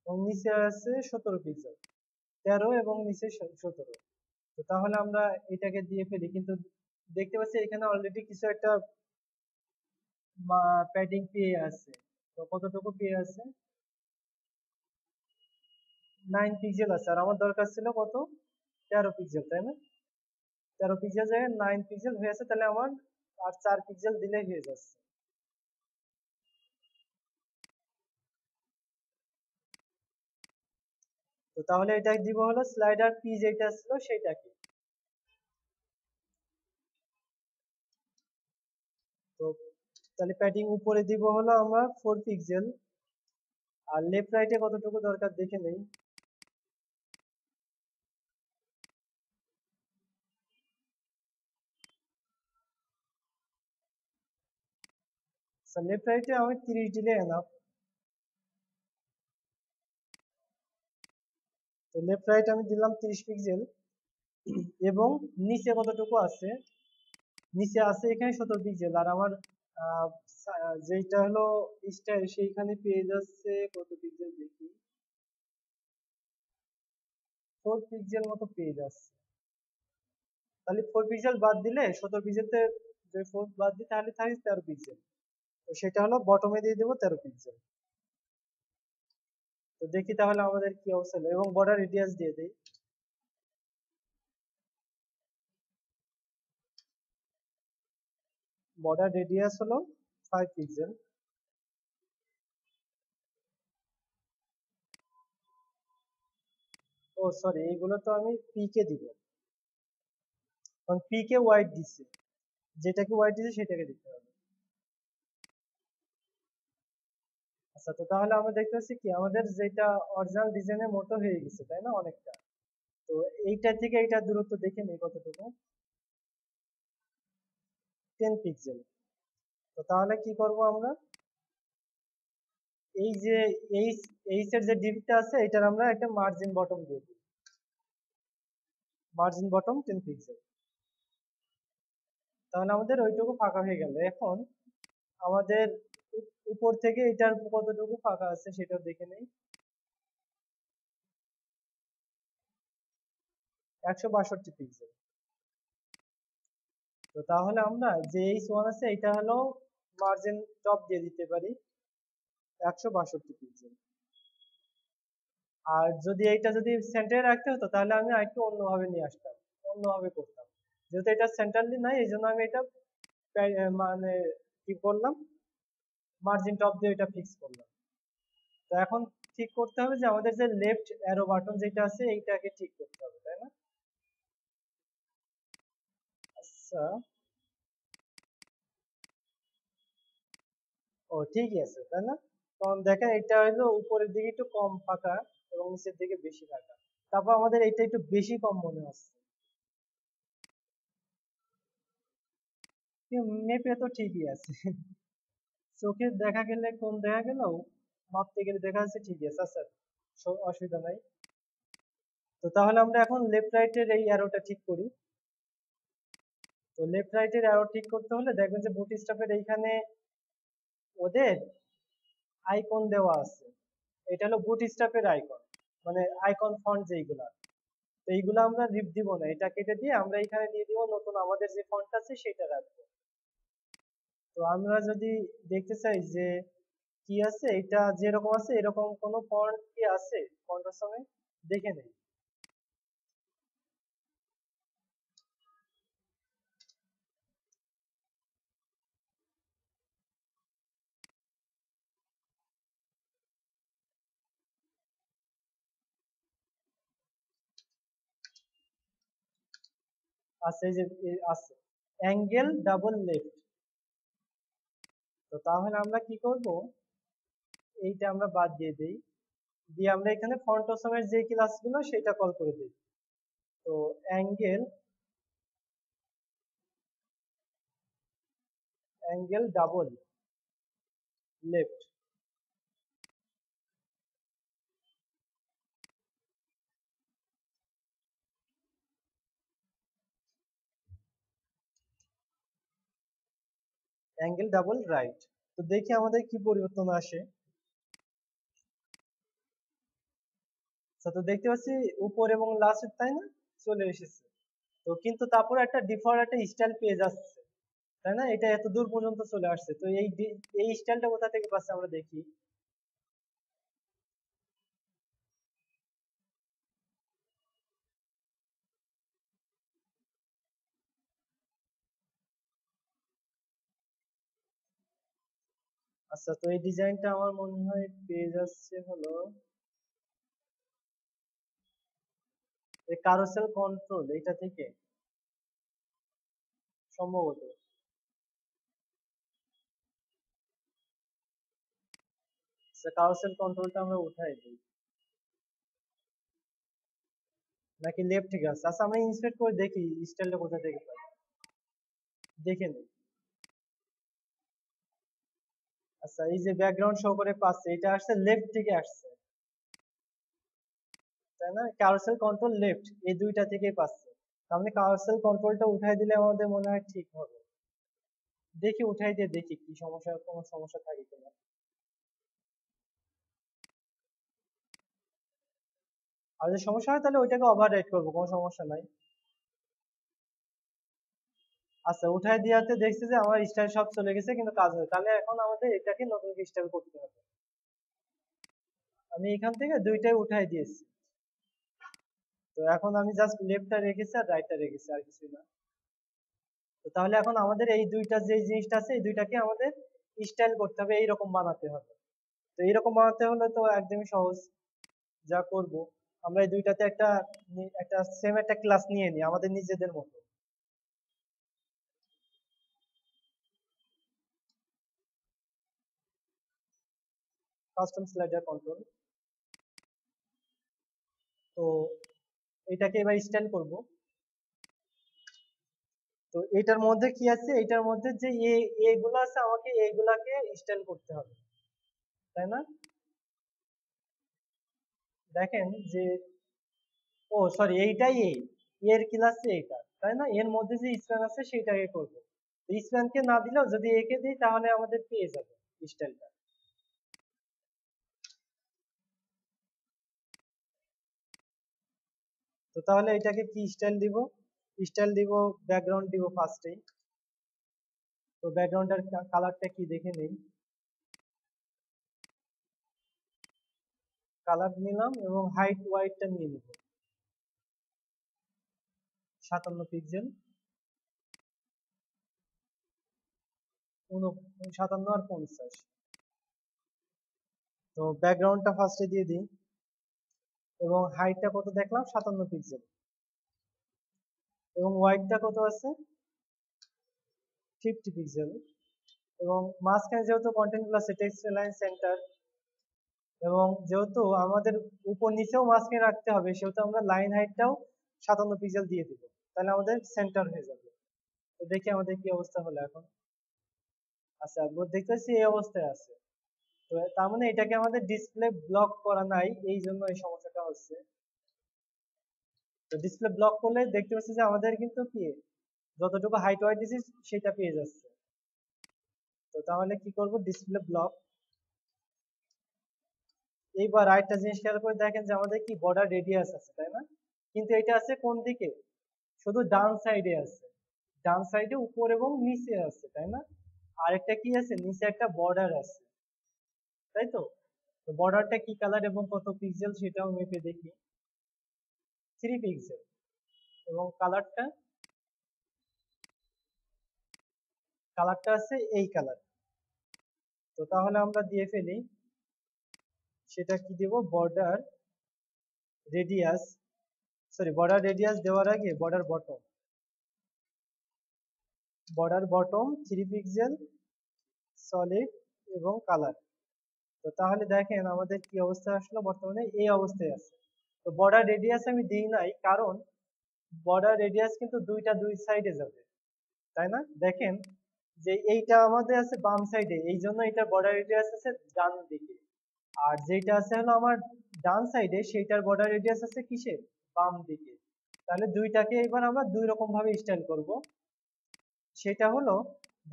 এবং নিচে আছে 17 পিক্সেল, 13 এবং নিচে 17। তো তাহলে আমরা এটাকে দিয়ে ফেলি, কিন্তু দেখতে পাচ্ছি এখানে অলরেডি কিছু একটা প্যাডিং পেয়ে আছে। তো কতটুকু পেয়ে আছে, 9 পিক্সেল আছে, আর আমার দরকার ছিল কত, 13 পিক্সেল, তাই না? 13 পিক্সেল জায়গায় 9 পিক্সেল হয়ে আছে, তাহলে আমার আর 4 পিক্সেল দিলেই হয়ে যাচ্ছে। তো তাহলে এটা দিব হলো স্লাইডার পি যেটা ছিল সেইটাকে। তো তাহলে প্যাডিং উপরে দিব হলো আমার 4 পিক্সেল, আর লেফট রাইটে কতটুকু দরকার দেখে নেই। লেফট রাইটে আমি 30 দিলে এনাফ। তো লেফট রাইট আমি দিলাম 30 পিক্সেল, এবং নিচে কতটুকু আছে, নিচে আছে এখানে 17 পিক্সেল, আর আমার যেটা হলো স্টাইল সেইখানে পেয়ে যাচ্ছে কত পিক্সেল দেখি, 4 পিক্সেল মতো পেয়ে যাচ্ছে। তাহলে 4 পিক্সেল বাদ দিলে 17 পিক্সেলতে, যে 4 বাদ দিই তাহলে থাকে 13 পিক্সেল। তো সেটা হলো বটমে দিয়ে দেবো 13 পিক্সেল। তো দেখি তাহলে আমাদের কি অবস্থা হলো, এবং বর্ডার রেডিয়াস দিয়ে দিই। বর্ডার রেডিয়াস হলো 5 পিক্সেল। ও সরি, এইগুলো তো আমি পি কে দিব, কারণ পি কে ওয়াইড দিচ্ছে, যেটাকে ওয়াইড দিচ্ছে সেটাকে দিতে হবে। আচ্ছা, তো তাহলে আমরা দেখতে পাচ্ছি কি আমাদের যেটা অরিজিনাল ডিজাইনের মতো হয়ে গেছে, তাই না, অনেকটা। তো এইটা থেকে এইটার দূরত্ব দেখে নেই কতটুকু, 10 পিক্সেল। তো তাহলে কি করব আমরা, এই যে এইচ এইচ এর যে ডিপটা আছে এটার আমরা একটা মার্জিন বটম দিয়ে দিই, মার্জিন বটম 10 পিক্সেল। তাহলে আমাদের ওইটুকু ফাঁকা হয়ে গেল। এখন আমাদের উপর থেকে এটার কতটুকু ফাঁকা আছে সেটাও দেখে নেই, 162 পিক্সেল। তো তাহলে আমরা যে এইচ ওয়ান আছে এটা হলো মার্জিন টপ দিয়ে দিতে পারি 162 পিক্সেল। আর যদি এইটা যদি সেন্টারে রাখতে হতো তাহলে আমি আরেকটু অন্যভাবে নিয়ে আসতাম, অন্যভাবে করতাম। যেহেতু এটা সেন্টারলি নাই এই জন্য আমি এটা মানে কি করলাম, মার্জিন টপ দিয়ে এটা ফিক্স করলাম। তো এখন ঠিক করতে হবে যে আমাদের যে লেফট অ্যারো বাটন যেটা আছে এইটাকে ঠিক করতে হবে, তাই না? আচ্ছা, ও ঠিকই আছে, তাই না? কারণ দেখেন এটা হলো উপরের দিকে একটু কম ফাঁকা এবং নিচের দিকে বেশি ফাঁকা। তারপর আমাদের এটা একটু বেশি কম মনে হচ্ছে, মেপে তো ঠিকই আছে। চোখে দেখা গেলে কম দেখা গেল, মাপতে গেলে দেখা যাচ্ছে ঠিকই আছে। আচ্ছা, অসুবিধা নাই। তো তাহলে আমরা এখন লেফট রাইটের এই অ্যারোটা ঠিক করি। তো লেফট রাইটের অ্যারো ঠিক করতে হলে দেখবেন যে বুট স্ট্র্যাপের এইখানে ওদের আইকন দেওয়া আছে, এটা হলো বুট স্ট্র্যাপের আইকন। মানে আইকন ফন্ট যেইগুলা, তো এইগুলো আমরা দিব না, এটা কেটে দিয়ে আমরা এখানে দিয়ে দিব নতুন আমাদের যে ফন্ট আছে সেটা রাখবো। তো আমরা যদি দেখতে চাই যে কি আছে, এটা যেরকম আছে এরকম কোনো ফন্ট কি আছে ফন্টের সময় দেখে নেই। আছে যে আছে অ্যাঙ্গেল ডাবল লেফট। তো তাহলে আমরা কি করব, এইটা আমরা বাদ দিয়ে দেই, দিয়ে আমরা এখানে ফন্ট অসমের যে ক্লাসগুলো সেটা কল করে দিই। তো angle double left, angle double right. তো দেখি আমাদের কি পরিবর্তন আসে। তো দেখতে পাচ্ছি উপর এবং লাস্ট, তাই না, চলে এসেছে। তো কিন্তু তারপর একটা ডিফল্ট একটা স্টাইল পেয়ে যাচ্ছে, তাই না, এটা এত দূর পর্যন্ত চলে আসছে। তো এই স্টাইলটা কোথা থেকে পাচ্ছে আমরা দেখি। আচ্ছা, তো এই ডিজাইনটা আমার মনে হয় পেয়ে যাচ্ছে হলো এই কারুসেল কন্ট্রোল, এটা থেকে সম্ভবত। কারুসেল কন্ট্রোলটা আমরা উঠাই দিই, নাকি লেফট ঠিক আছে। আচ্ছা, আমরা ইন্সপেক্ট করে দেখি স্টাইলটা কোথা থেকে পাই, দেখে নিই। আচ্ছা, এই যে ব্যাকগ্রাউন্ড শো করে পাচ্ছে, এটা আসছে লেফট থেকে আসছে, তাই না, কারুসেল কন্ট্রোল লেফট, এই দুইটা থেকেই পাচ্ছে। তার মানে কারুসেল কন্ট্রোলটা উঠাই দিলে আমাদের মনে হয় ঠিক হবে। দেখি উঠাই দিয়ে দেখি কি সমস্যা, কোনো সমস্যা থাকে কিনা। আর যদি সমস্যা হয় তাহলে ওইটাকে ওভাররাইট করবো, কোনো সমস্যা নাই। আচ্ছা, উঠাই দিয়াতে দেখছি যে আমার স্টাইল সব চলে গেছে কিন্তু কাজ হয়, তাহলে এখন আমাদের এটাকে নতুন স্টাইল করতে হবে। আমি এখান থেকে দুইটাই উঠাই দিয়েছি। তো এখন আমি জাস্ট লেফটটা রেখেছি আর রাইটটা রেখেছি, আর কিছুই না। তো তাহলে এখন আমাদের এই দুইটা যে জিনিসটা আছে এই দুইটাকে আমাদের স্টাইল করতে হবে, এইরকম বানাতে হবে। তো এইরকম বানাতে হলে তো একদমই সহজ। যা করব, আমরা এই দুইটাতে একটা একটা সেম একটা ক্লাস নিয়ে নিই আমাদের নিজেদের মতো। Custom slider control. তো এটাকে এবার স্টাইল করব। তো এটার মধ্যে কি আছে, এটার মধ্যে যে এগুলো আছে আমাকে এগুলাকে স্টাইল করতে হবে, তাই না। দেখেন যে, ও সরি, এইটাই এর ক্লাস এইটা, তাই না, এর মধ্যে যে স্প্যান আছে সেটাকে করবো। স্প্যানকে না দিলেও যদি একে দিই তাহলে আমাদের পেয়ে যাবে স্টাইলটা। তো তাহলে এটাকে কি স্টাইল দিব, স্টাইল দিব ব্যাকগ্রাউন্ড দিব ফার্স্টেই। তো ব্যাকগ্রাউন্ডের কালারটা কি দেখে নেই। কালার নিলাম এবং হাইট ওয়াইডটা নিয়ে নিব 57 পিক্সেল, 57 আর 50। তো ব্যাকগ্রাউন্ডটা ফার্স্টে দিয়ে দিই এবং হাইটটা কত দেখলাম 57 পিক্সেল, এবং ওয়াইডটা কত আছে 50 পিক্সেল। এবং মাঝখানে যেহেতু কন্টেন্ট গুলো আছে, টেক্সট লাইন সেন্টার, এবং যেহেতু আমাদের উপর নিচেও মাঝখানে রাখতে হবে সেহেতু আমরা লাইন হাইটটাও 57 পিক্সেল দিয়ে দিব, তাহলে আমাদের সেন্টার হয়ে যাবে। তো দেখি আমাদের কি অবস্থা হলো এখন। আচ্ছা, দেখতেছি এই অবস্থায় আছে। তো তার মানে এটাকে আমাদের ডিসপ্লে ব্লক করা নাই, এই জন্য এই সমস্যাটা হচ্ছে। তো ডিসপ্লে ব্লক করলে দেখতে পাচ্ছি যে আমাদের কিন্তু কি যতটুকু হাইট ওয়াইড দিছি সেটা পেয়ে যাচ্ছে। তো তাহলে কি করব, ডিসপ্লে ব্লক, এইবার আরেকটা জিনিস খেয়াল করে দেখেন যে আমাদের কি বর্ডার রেডিয়াস আছে, তাই না? কিন্তু এটা আছে কোন দিকে? শুধু ডান সাইডে আছে, ডান সাইডে উপর এবং নিচে আছে, তাই না? আরেকটা কি আছে, নিচে একটা বর্ডার আছে, তাই তো? তো বর্ডারটা কি কালার এবং কত পিক্সেল সেটাও মেপে দেখি। 3 পিক্সেল। এবং কালারটা, কালারটা আছে এই কালার। তো তাহলে আমরা দিয়ে ফেলি, সেটা কি দেব, border radius, sorry border radius দেওয়ার আগে বর্ডার বটম 3 পিক্সেল সলিড এবং কালার। তো তাহলে দেখেন আমাদের কি অবস্থা আসলো, বর্তমানে এই অবস্থায় আছে। তো বর্ডার রেডিয়াস আমি দিই নাই, কারণ বর্ডার রেডিয়াস কিন্তু দুই সাইডে যাবে, তাই না? দেখেন যে এইটা আমাদের আছে বাম সাইডে, এই জন্য এটা বর্ডার রেডিয়াস আছে ডান দিকে। আর যেটা আছে হলো আমার ডান সাইডে, সেইটার বর্ডার রেডিয়াস আছে কিসে, বাম দিকে। তাহলে দুইটাকে এবার আমরা দুই রকম ভাবে স্টাইল করব। সেটা হলো,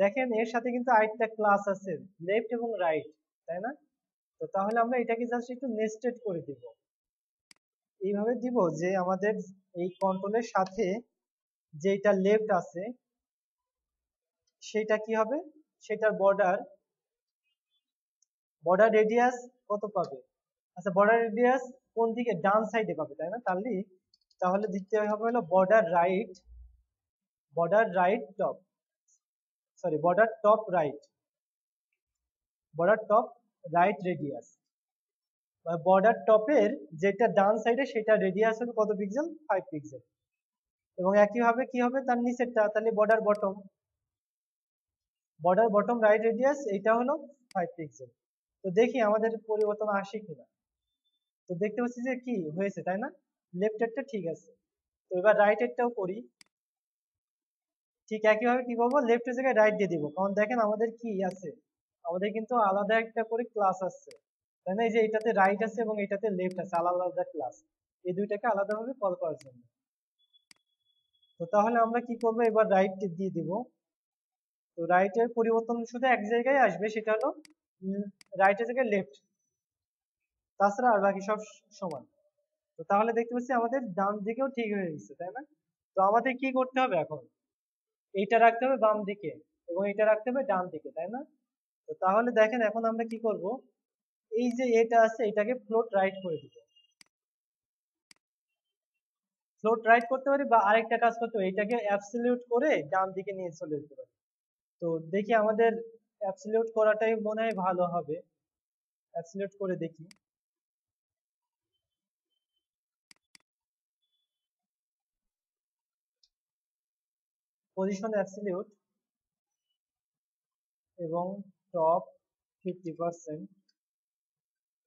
দেখেন এর সাথে কিন্তু আরেকটা ক্লাস আছে, লেফট এবং রাইট, তাই না? তো তাহলে আমরা এটাকে জাস্ট একটু নেস্টেড করে দিব। এইভাবে দিব যে আমাদের এই কন্ট্রোলের সাথে যেটা লেফট আছে সেটা কি হবে, সেটার বর্ডার রেডিয়াস কত পাবে? আচ্ছা বর্ডার রেডিয়াস কোন দিকে, ডান সাইডে পাবে, তাই না? তাহলে দিতে হবে হলো border right top, sorry border top right radius. Border টপের যেটা ডান সাইডে সেটা রেডিয়াস হবে কত পিক্সেল, 5 পিক্সেল। এবং একইভাবে কি হবে তার নিচেরটা, তাহলে বর্ডার বটম রাইট রেডিয়াস এটা হলো 5 পিক্সেল। তো দেখি আমাদের পরিবর্তন আসে কিনা। তো দেখতে পাচ্ছি যে কি হয়েছে, তাই না? লেফটেরটা ঠিক আছে। তো এবার রাইটেরটাও করি। ঠিক একইভাবে কি করবো, লেফটের জায়গায় রাইট দিয়ে দিব, কারণ দেখেন আমাদের কি আছে, আমাদের কিন্তু আলাদা একটা করে ক্লাস আছে, তাই না? এই যে এটাতে রাইট আছে এবং এটাতে লেফট আছে, আলাদা আলাদা ক্লাস, এই দুইটাকে আলাদাভাবে কল করার জন্য। তো তাহলে আমরা কি করব, এবার রাইট দিয়ে দিব। তো রাইটের পরিবর্তন শুধু এক জায়গায় আসবে, সেটা হলো রাইটের জায়গায় লেফট, তাছাড়া আর বাকি সব সমান। তো তাহলে দেখতে পাচ্ছি আমাদের ডান দিকেও ঠিক হয়ে গেছে, তাই না? তো আমাদের কি করতে হবে এখন, এইটা রাখতে হবে বাম দিকে এবং এটা রাখতে হবে ডান দিকে, তাই না? তো তাহলে দেখেন এখন আমরা কি করব, এই যে এটা আছে এটাকে ফ্লোট রাইট করে দিব। ফ্লোট রাইট করতে পারি, বা আরেকটা কাজ করতে পারি, এটাকে অ্যাবসলিউট করে ডান দিকে নিয়ে চলে যেতে পারি। তো দেখি আমাদের অ্যাবসলিউট করাটাই মনে হয় ভালো হবে। অ্যাবসলিউট করে দেখি। পজিশন অ্যাবসলিউট এবং টপ 50%,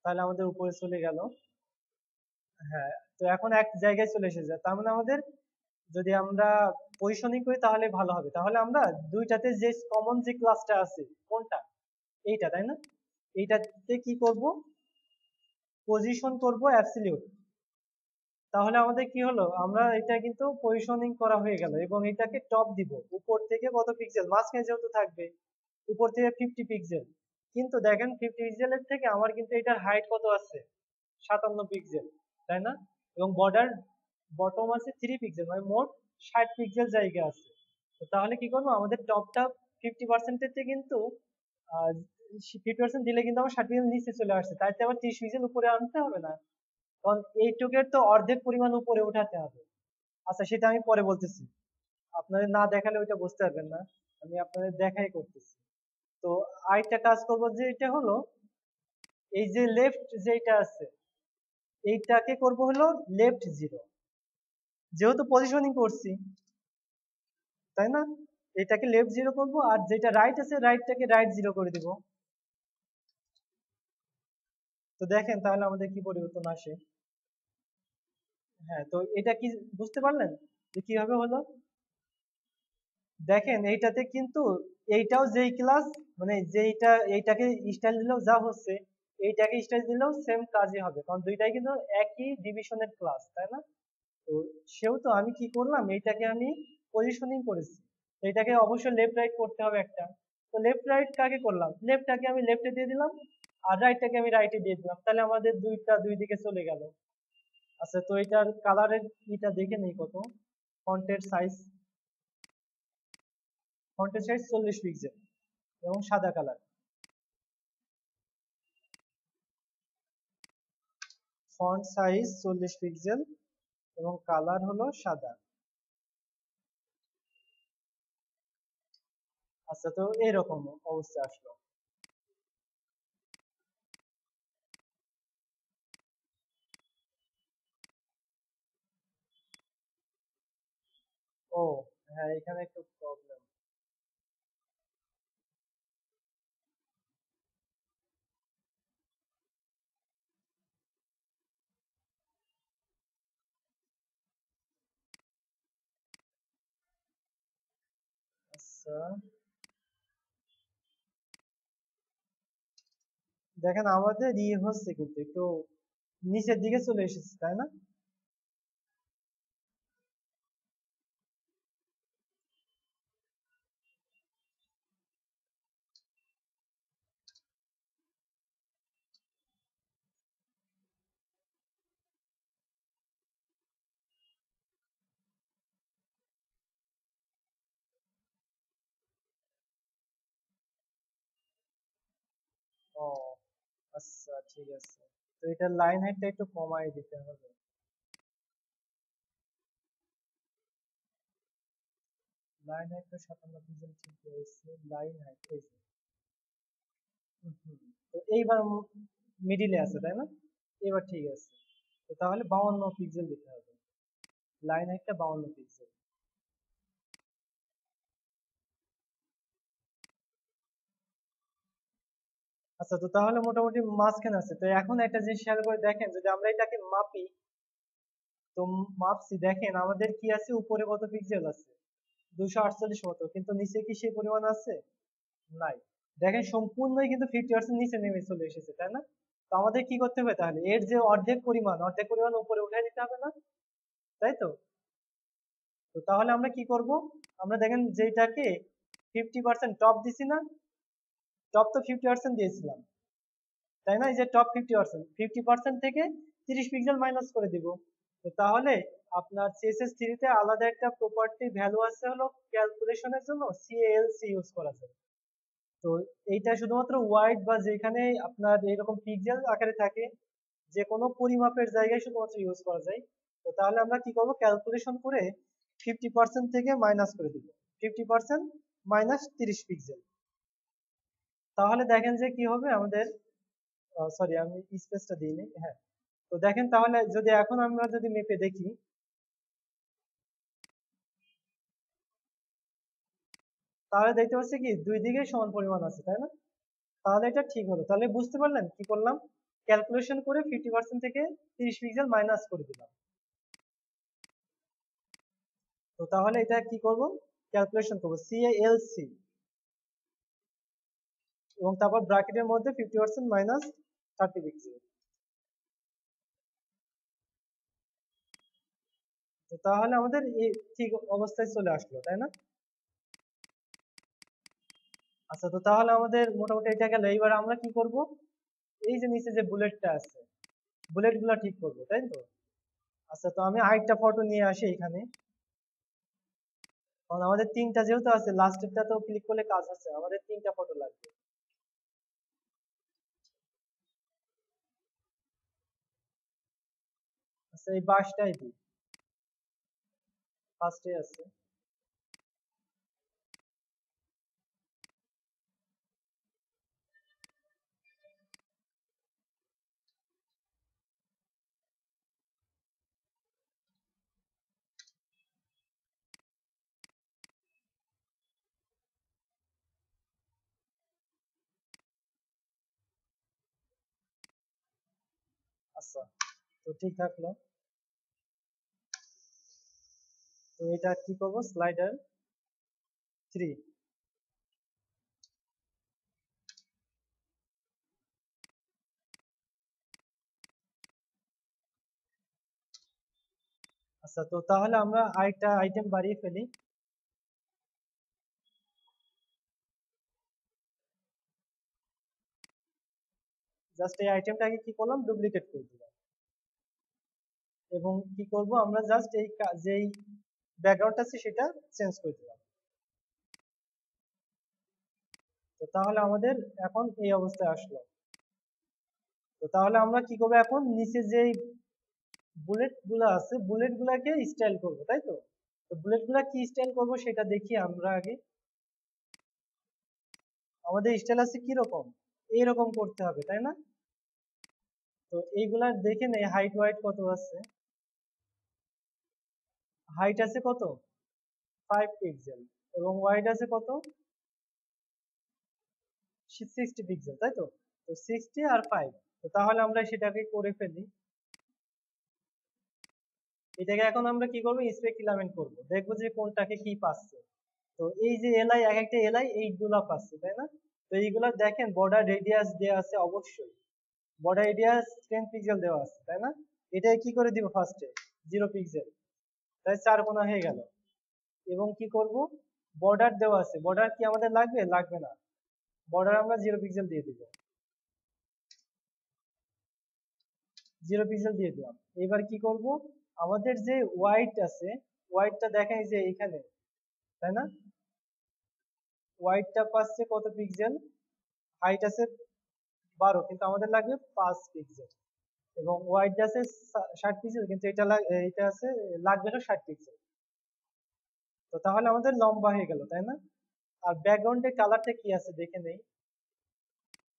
তাহলে আমাদের উপরে চলে গেল। হ্যাঁ, তো এখন এক জায়গায় চলে এসেছে, তার মানে আমাদের যদি আমরা পজিশনিং করি তাহলে ভালো হবে। তাহলে আমরা দুইটাতে যে কমন যে ক্লাসটা আছে কোনটা, এইটা, তাই না? এইটাতে কি করব, পজিশন করব অ্যাবসলিউট। তাহলে আমাদের কি হলো, আমরা এটা কিন্তু পজিশনিং করা হয়ে গেল এবং এটাকে টপ দিব, উপর থেকে কত পিক্সেল, মাঝখানে যেহেতু থাকবে উপর থেকে 50 পিক্সেল। কিন্তু দেখেন 50 পিক্সেলের থেকে আমার কিন্তু এটার হাইট কত আছে, 57 পিক্সেল, তাই না? এবং বটম আছে 3 পিক্সেল, মানে মোট 60 পিক্সেল জায়গা আছে। তো তাহলে কি করবো, আমাদের টপটা 50%-এর থেকে কিন্তু 50% দিলে কিন্তু আমার 60 পিক্সেল নিচে চলে আসছে, তাইতে আবার 30 পিক্সেল উপরে আনতে হবে না, কারণ এইটুকের তো অর্ধেক পরিমাণ উপরে উঠাতে হবে। আচ্ছা সেটা আমি পরে বলতেছি, আপনাদের না দেখালে ওইটা বুঝতে পারবেন না, আমি আপনাদের দেখাই করতেছি। তো আরেকটা কাজ করবো যে এটা হলো, এই যে লেফট যেটা আছে এইটাকে করব হলো লেফট 0, যেহেতু পজিশনিং করছি, তাই না? এটাকে লেফট 0 করব, আর যেটা রাইট আছে রাইটটাকে রাইট 0 করে দিব। তো দেখেন তাহলে আমাদের কি পরিবর্তন আসে। হ্যাঁ, তো এটা কি বুঝতে পারলেন যে কিভাবে হলো? দেখেন এইটাতে কিন্তু এইটাও যেই ক্লাস, মানে যেইটা এইটাকে স্টাইল দিলেও যা হচ্ছে, এইটাকে স্টাইল দিলেও সেম কাজই হবে, কারণ দুইটাই কিন্তু একই ডিভিশনের ক্লাস, তাই না? তো সেহেতু আমি কি করলাম, এইটাকে আমি পজিশনিং করেছি, তো এটাকে অবশ্যই লেফট রাইট করতে হবে একটা। তো লেফট রাইট কাকে করলাম, লেফটটাকে আমি লেফটে দিয়ে দিলাম, আর রাইটটাকে আমি রাইটে দিয়ে দিলাম, তাহলে আমাদের দুইটা দুই দিকে চলে গেল। আচ্ছা, তো এটার কালারের এটা দেখে নেই কত। ফন্টের সাইজ, 40 পিক্সেল এবং সাদা কালার। ফন্ট সাইজ 40 পিক্সেল এবং কালার হলো সাদা। আচ্ছা, তো এরকম অবস্থা আসলো। ও হ্যাঁ, এখানে একটু প্রবলেম। আচ্ছা, দেখেন আমাদের ইয়ে হচ্ছে কিন্তু একটু নিচের দিকে চলে এসেছে, তাই না? ও আচ্ছা, ঠিক আছে। তো এটার লাইন হাইটটা একটু কমাই দিতে হবে। লাইন হাইটটা 57 পিক্সেল ঠিক রয়েছে। লাইন হাইট এই যে। হুম। তো এইবার মিডিলে আছে, তাই না? এবার ঠিক আছে। তো তাহলে 52 পিক্সেল দিতে হবে। লাইন হাইটটা 52 পিক্সেল। আচ্ছা, তো তাহলে মোটামুটি মাঝখানে আছে। তো এখন একটা জিনিস খেয়াল করে দেখেন, যদি আমরা এটাকে মাপি, তো মাপছি, দেখেন আমাদের কি আছে, উপরে কত পিক্সেল আছে, 248 মতো, কিন্তু নিচে কি সেই পরিমাণ আছে? নাই। দেখেন সম্পূর্ণই কিন্তু 50% নিচে নেমে চলে এসেছে, তাই না? তো আমাদের কি করতে হবে তাহলে, এর যে অর্ধেক পরিমাণ উপরে উঠে দিতে হবে না? তাই তো? তো তাহলে আমরা কি করব, আমরা দেখেন যেটাকে 50% টপ দিছি না, টপ তো 50% দিয়েছিলাম, তাই না? এই যে টপ 50% থেকে 30 পিক্সেল মাইনাস করে দিব। তো তাহলে আপনার CSS3 তে আলাদা একটা প্রপার্টি ভ্যালু আছে, হলো ক্যালকুলেশনের জন্য CALC ইউজ করা যায়। তো এইটা শুধুমাত্র ওয়াইড বা যেখানে আপনার এরকম পিক্সেল আকারে থাকে, যে কোনো পরিমাপের জায়গায় শুধুমাত্র ইউজ করা যায়। তো তাহলে আমরা কি করব, ক্যালকুলেশন করে 50% থেকে মাইনাস করে দিব, 50% মাইনাস 30 পিক্সেল। তাহলে দেখেন যে কি হবে আমাদের, সরি আমি স্পেসটা দিইনি, হ্যাঁ। তো দেখেন তাহলে যদি এখন আমরা যদি মেপে দেখি, তাহলে দেখতে পাচ্ছি কি দুই দিকে সমান পরিমাণ আছে, তাই না? তাহলে এটা ঠিক হলো। তাহলে বুঝতে পারলেন কি করলাম, ক্যালকুলেশন করে 50% থেকে 30 পিক্সেল মাইনাস করে দিলাম। তো তাহলে এটা কি করব, ক্যালকুলেশন করব CALC, এবং তারপর ব্র্যাকেটের মধ্যে 50% মাইনাস 30 পিক্সেল। তো তাহলে আমাদের এই ঠিক অবস্থায় চলে আসলো, তাই না? আচ্ছা, তো তাহলে আমাদের মোটামুটি এটা গেল। এইবার আমরা কি করব, এই যে নিচে যে বুলেটটা আছে, বুলেট গুলা ঠিক করবো, তাই তো? আচ্ছা, তো আমি আরেকটা ফটো নিয়ে আসি এখানে, কারণ আমাদের তিনটা যেহেতু আছে, লাস্টেরটা তো ক্লিক করলে কাজ আছে, আমাদের তিনটা ফটো লাগবে। আচ্ছা, এই বাসটাই দিই, ফার্স্টে আছে। আচ্ছা, তো ঠিক থাকলো। তো এটা কি করবো, স্লাইডার 3। আচ্ছা, তো তাহলে আমরা আরেকটা আইটেম বাড়িয়ে ফেলি। জাস্ট এই আইটেমটাকে কি করলাম, ডুপ্লিকেট করে দিলাম। এবং কি করব, আমরা জাস্ট এই যেই ব্যাকগ্রাউন্ড আছে সেটা চেঞ্জ করে দিলাম। তো তাহলে আমাদের এখন এই অবস্থায় আসলো। তো তাহলে আমরা কি করবো, এখন নিচে যেই বুলেট গুলা আছে বুলেট গুলাকে স্টাইল করবো, তাই তো? তো বুলেট গুলা কি স্টাইল করবো সেটা দেখি আমরা আগে। আমাদের স্টাইল আছে কি রকম, এইরকম করতে হবে, তাই না? তো এইগুলা দেখে নেই, হাইট ওয়াইট কত আছে। হাইট আছে কত, 5 পিক্সেল, এবং ওয়াইড আছে কত, 60 পিক্সেল, তাই তো? তো 60 আর 5, তো তাহলে আমরা সেটাকে করে ফেলি। এটাকে এখন আমরা কি করবো, স্পেক ইলামেন্ট করবো, দেখবো যে কোনটাকে কি পাচ্ছে। তো এই যে এলআই, এক একটা এলআই 8 গুলা পাচ্ছে, তাই না? তো এইগুলা দেখেন বর্ডার রেডিয়াস দেওয়া আছে, অবশ্যই বর্ডার রেডিয়াস 10 পিক্সেল দেওয়া আছে, তাই না? এটা কি করে দিব, ফার্স্টে 0 পিক্সেল, তাই 4 কোণা হয়ে গেল। এবং কি করব, বর্ডার দেওয়া আছে, বর্ডার কি আমাদের লাগবে, লাগবে না, বর্ডার আমরা 0 পিক্সেল দিয়ে দিব, 0 পিক্সেল দিয়ে দিলাম। এবার কি করব, আমাদের যে হোয়াইট আছে, হোয়াইটটা দেখেন যে এখানে, তাই না? হোয়াইটটা পাচ্ছে কত পিক্সেল, হাইট আছে 12, কিন্তু আমাদের লাগবে 5 পিক্সেল। এবং ওয়াইড আছে 60 পিক্সেল, কিন্তু এটা আছে, লাগবে না 60 পিক্সেল। তো তাহলে আমাদের লম্বা হয়ে গেল, তাই না? আর ব্যাকগ্রাউন্ডের কালারটা কি আছে দেখে নেই।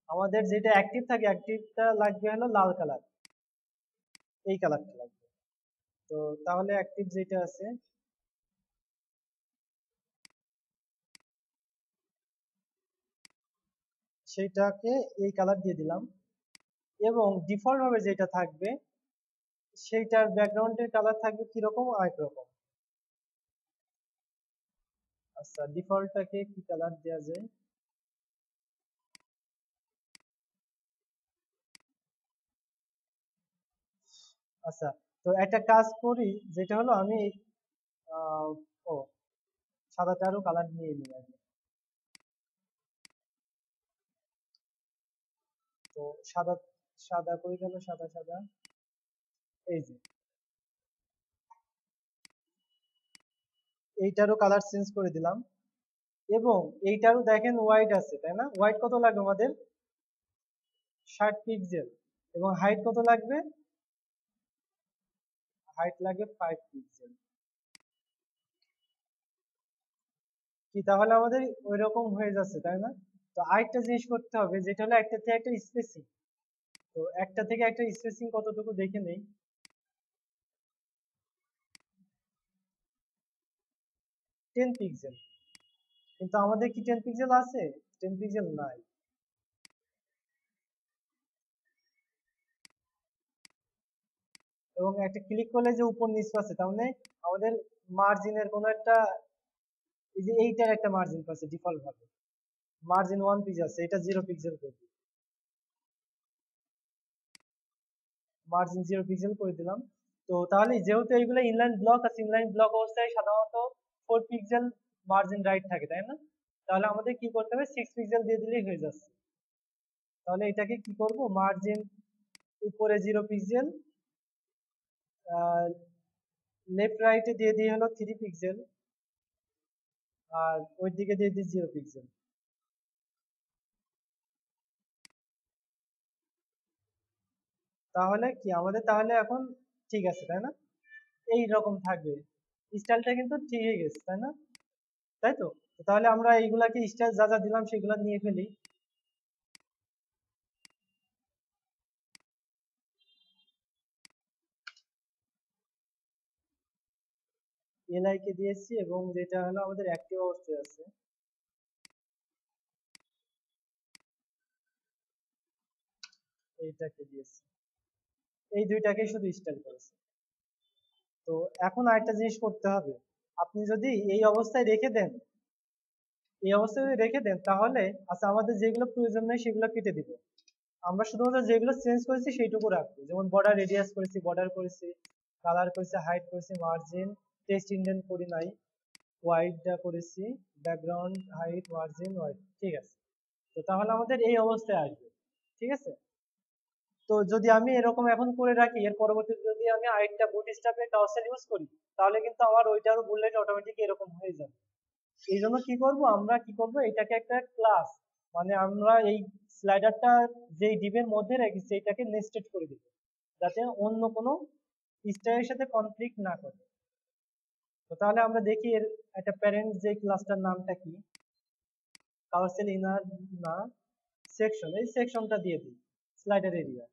আমাদের যেটা অ্যাক্টিভ থাকে, অ্যাক্টিভটা লাগবে হলো লাল কালার, এই কালারটা লাগবে। তো তাহলে অ্যাক্টিভ যেটা আছে, সেটাকে এই কালার দিয়ে দিলাম। এবং ডিফল্ট ভাবে যেটা থাকবে, সেইটার ব্যাকগ্রাউন্ডের কালার থাকবে কিরকম, আরেক রকম। আচ্ছা, ডিফল্টটাকে কি কালার দেওয়া যায়, আচ্ছা, তো একটা কাজ করি, যেটা হলো আমি আহ, ও সাদাটারও কালার নিয়ে নিই আগে। তো সাদা, সাদা করে গেল, সাদা সাদা, এই যে এইটারও কালার চেঞ্জ করে দিলাম। এবং এইটারও দেখেন ওয়াইড আছে, তাই না? ওয়াইড কত লাগবে আমাদের, 60 পিক্সেল। এবং হাইট কত লাগবে, হাইট লাগে 5 পিক্সেল। কি তাহলে আমাদের ওই রকম হয়ে যাচ্ছে, তাই না? তো আরেকটা জিনিস করতে হবে, যেটা হলো একটা থেকে একটা স্পেসিং। তো একটা থেকে একটা স্পেসিং কতটুকু দেখে নেই। 10 পিক্সেল, কিন্তু আমাদের কি 10 পিক্সেল আছে, 10 পিক্সেল নাই। এবং একটা ক্লিক করলে যে উপর নিচ আছে, তার মানে আমাদের মার্জিনের কোনো একটা, এই যে এইটার একটা মার্জিন পাচ্ছে ডিফল্ট ভাবে, মার্জিন 1 পিক্সেল আছে, এটা 0 পিক্সেল করে দিই, মার্জিন 0 পিক্সেল করে দিলাম। তো তাহলে যেহেতু এইগুলো ইনলাইন ব্লক আছে, ইনলাইন ব্লক অবস্থায় সাধারণত 4 পিক্সেল মার্জিন রাইট থাকে, তাই না? তাহলে আমাদের কি করতে হবে, 6 পিক্সেল দিয়ে দিলেই হয়ে যাচ্ছে। তাহলে এটাকে কি করব, মার্জিন উপরে 0 পিক্সেল, লেফট রাইটে দিয়ে দিয়ে হলো 3 পিক্সেল, আর ওই দিকে দিয়ে দিই 0 পিক্সেল। তাহলে কি আমাদের, তাহলে এখন ঠিক আছে, তাই না? এই রকম থাকবে, স্টাইলটা কিন্তু ঠিক হয়ে গেছে, তাই না? তাই তো? তো তাহলে আমরা এইগুলাকে স্টাইল যা যা দিলাম সেগুলা নিয়ে ফেলি। এলআই কে দিয়েছি, এবং যেটা হলো আমাদের অ্যাক্টিভ অবস্থায় আছে এইটাকে দিয়েছি। এই দুইটাকে শুধু স্টাইল করেছি। তো এখন আরেকটা জিনিস করতে হবে, আপনি যদি এই অবস্থায় রেখে দেন, এই অবস্থায় যদি রেখে দেন, তাহলে আচ্ছা আমাদের যেগুলো প্রয়োজন নেই সেগুলো কেটে দিব। আমরা শুধুমাত্র যেগুলো চেঞ্জ করেছি সেইটুকু রাখবো, যেমন বর্ডার রেডিয়াস করেছি, বর্ডার করেছি, কালার করেছি, হাইট করেছি, মার্জিন, টেক্সট ইন্ডেন্ট করি নাই, ওয়াইডটা করেছি, ব্যাকগ্রাউন্ড, হাইট, মার্জিন, ওয়াইড, ঠিক আছে। তো তাহলে আমাদের এই অবস্থায় আসবে, ঠিক আছে। তো যদি আমি এরকম এখন করে রাখি, এর পরবর্তীতে যদি আমি আরেকটা বুটস্ট্র্যাপের কাউসেল ইউজ করি, তাহলে কিন্তু আমার ওইটারও বুলেট অটোমেটিক এরকম হয়ে যাবে। এই জন্য কি করব, আমরা কি করব, এটাকে একটা ক্লাস, মানে আমরা এই স্লাইডারটা যেই ডিভের মধ্যে রেখেছি এটাকে নেস্টেড করে দিব, যাতে অন্য কোনো স্টাইলের সাথে কনফ্লিক্ট না করে। তো তাহলে আমরা দেখি এর একটা প্যারেন্ট যে ক্লাসটার নামটা কি, কাউসেল ইনার না সেকশন, এই সেকশনটা দিয়ে দিই স্লাইডার এরিয়া।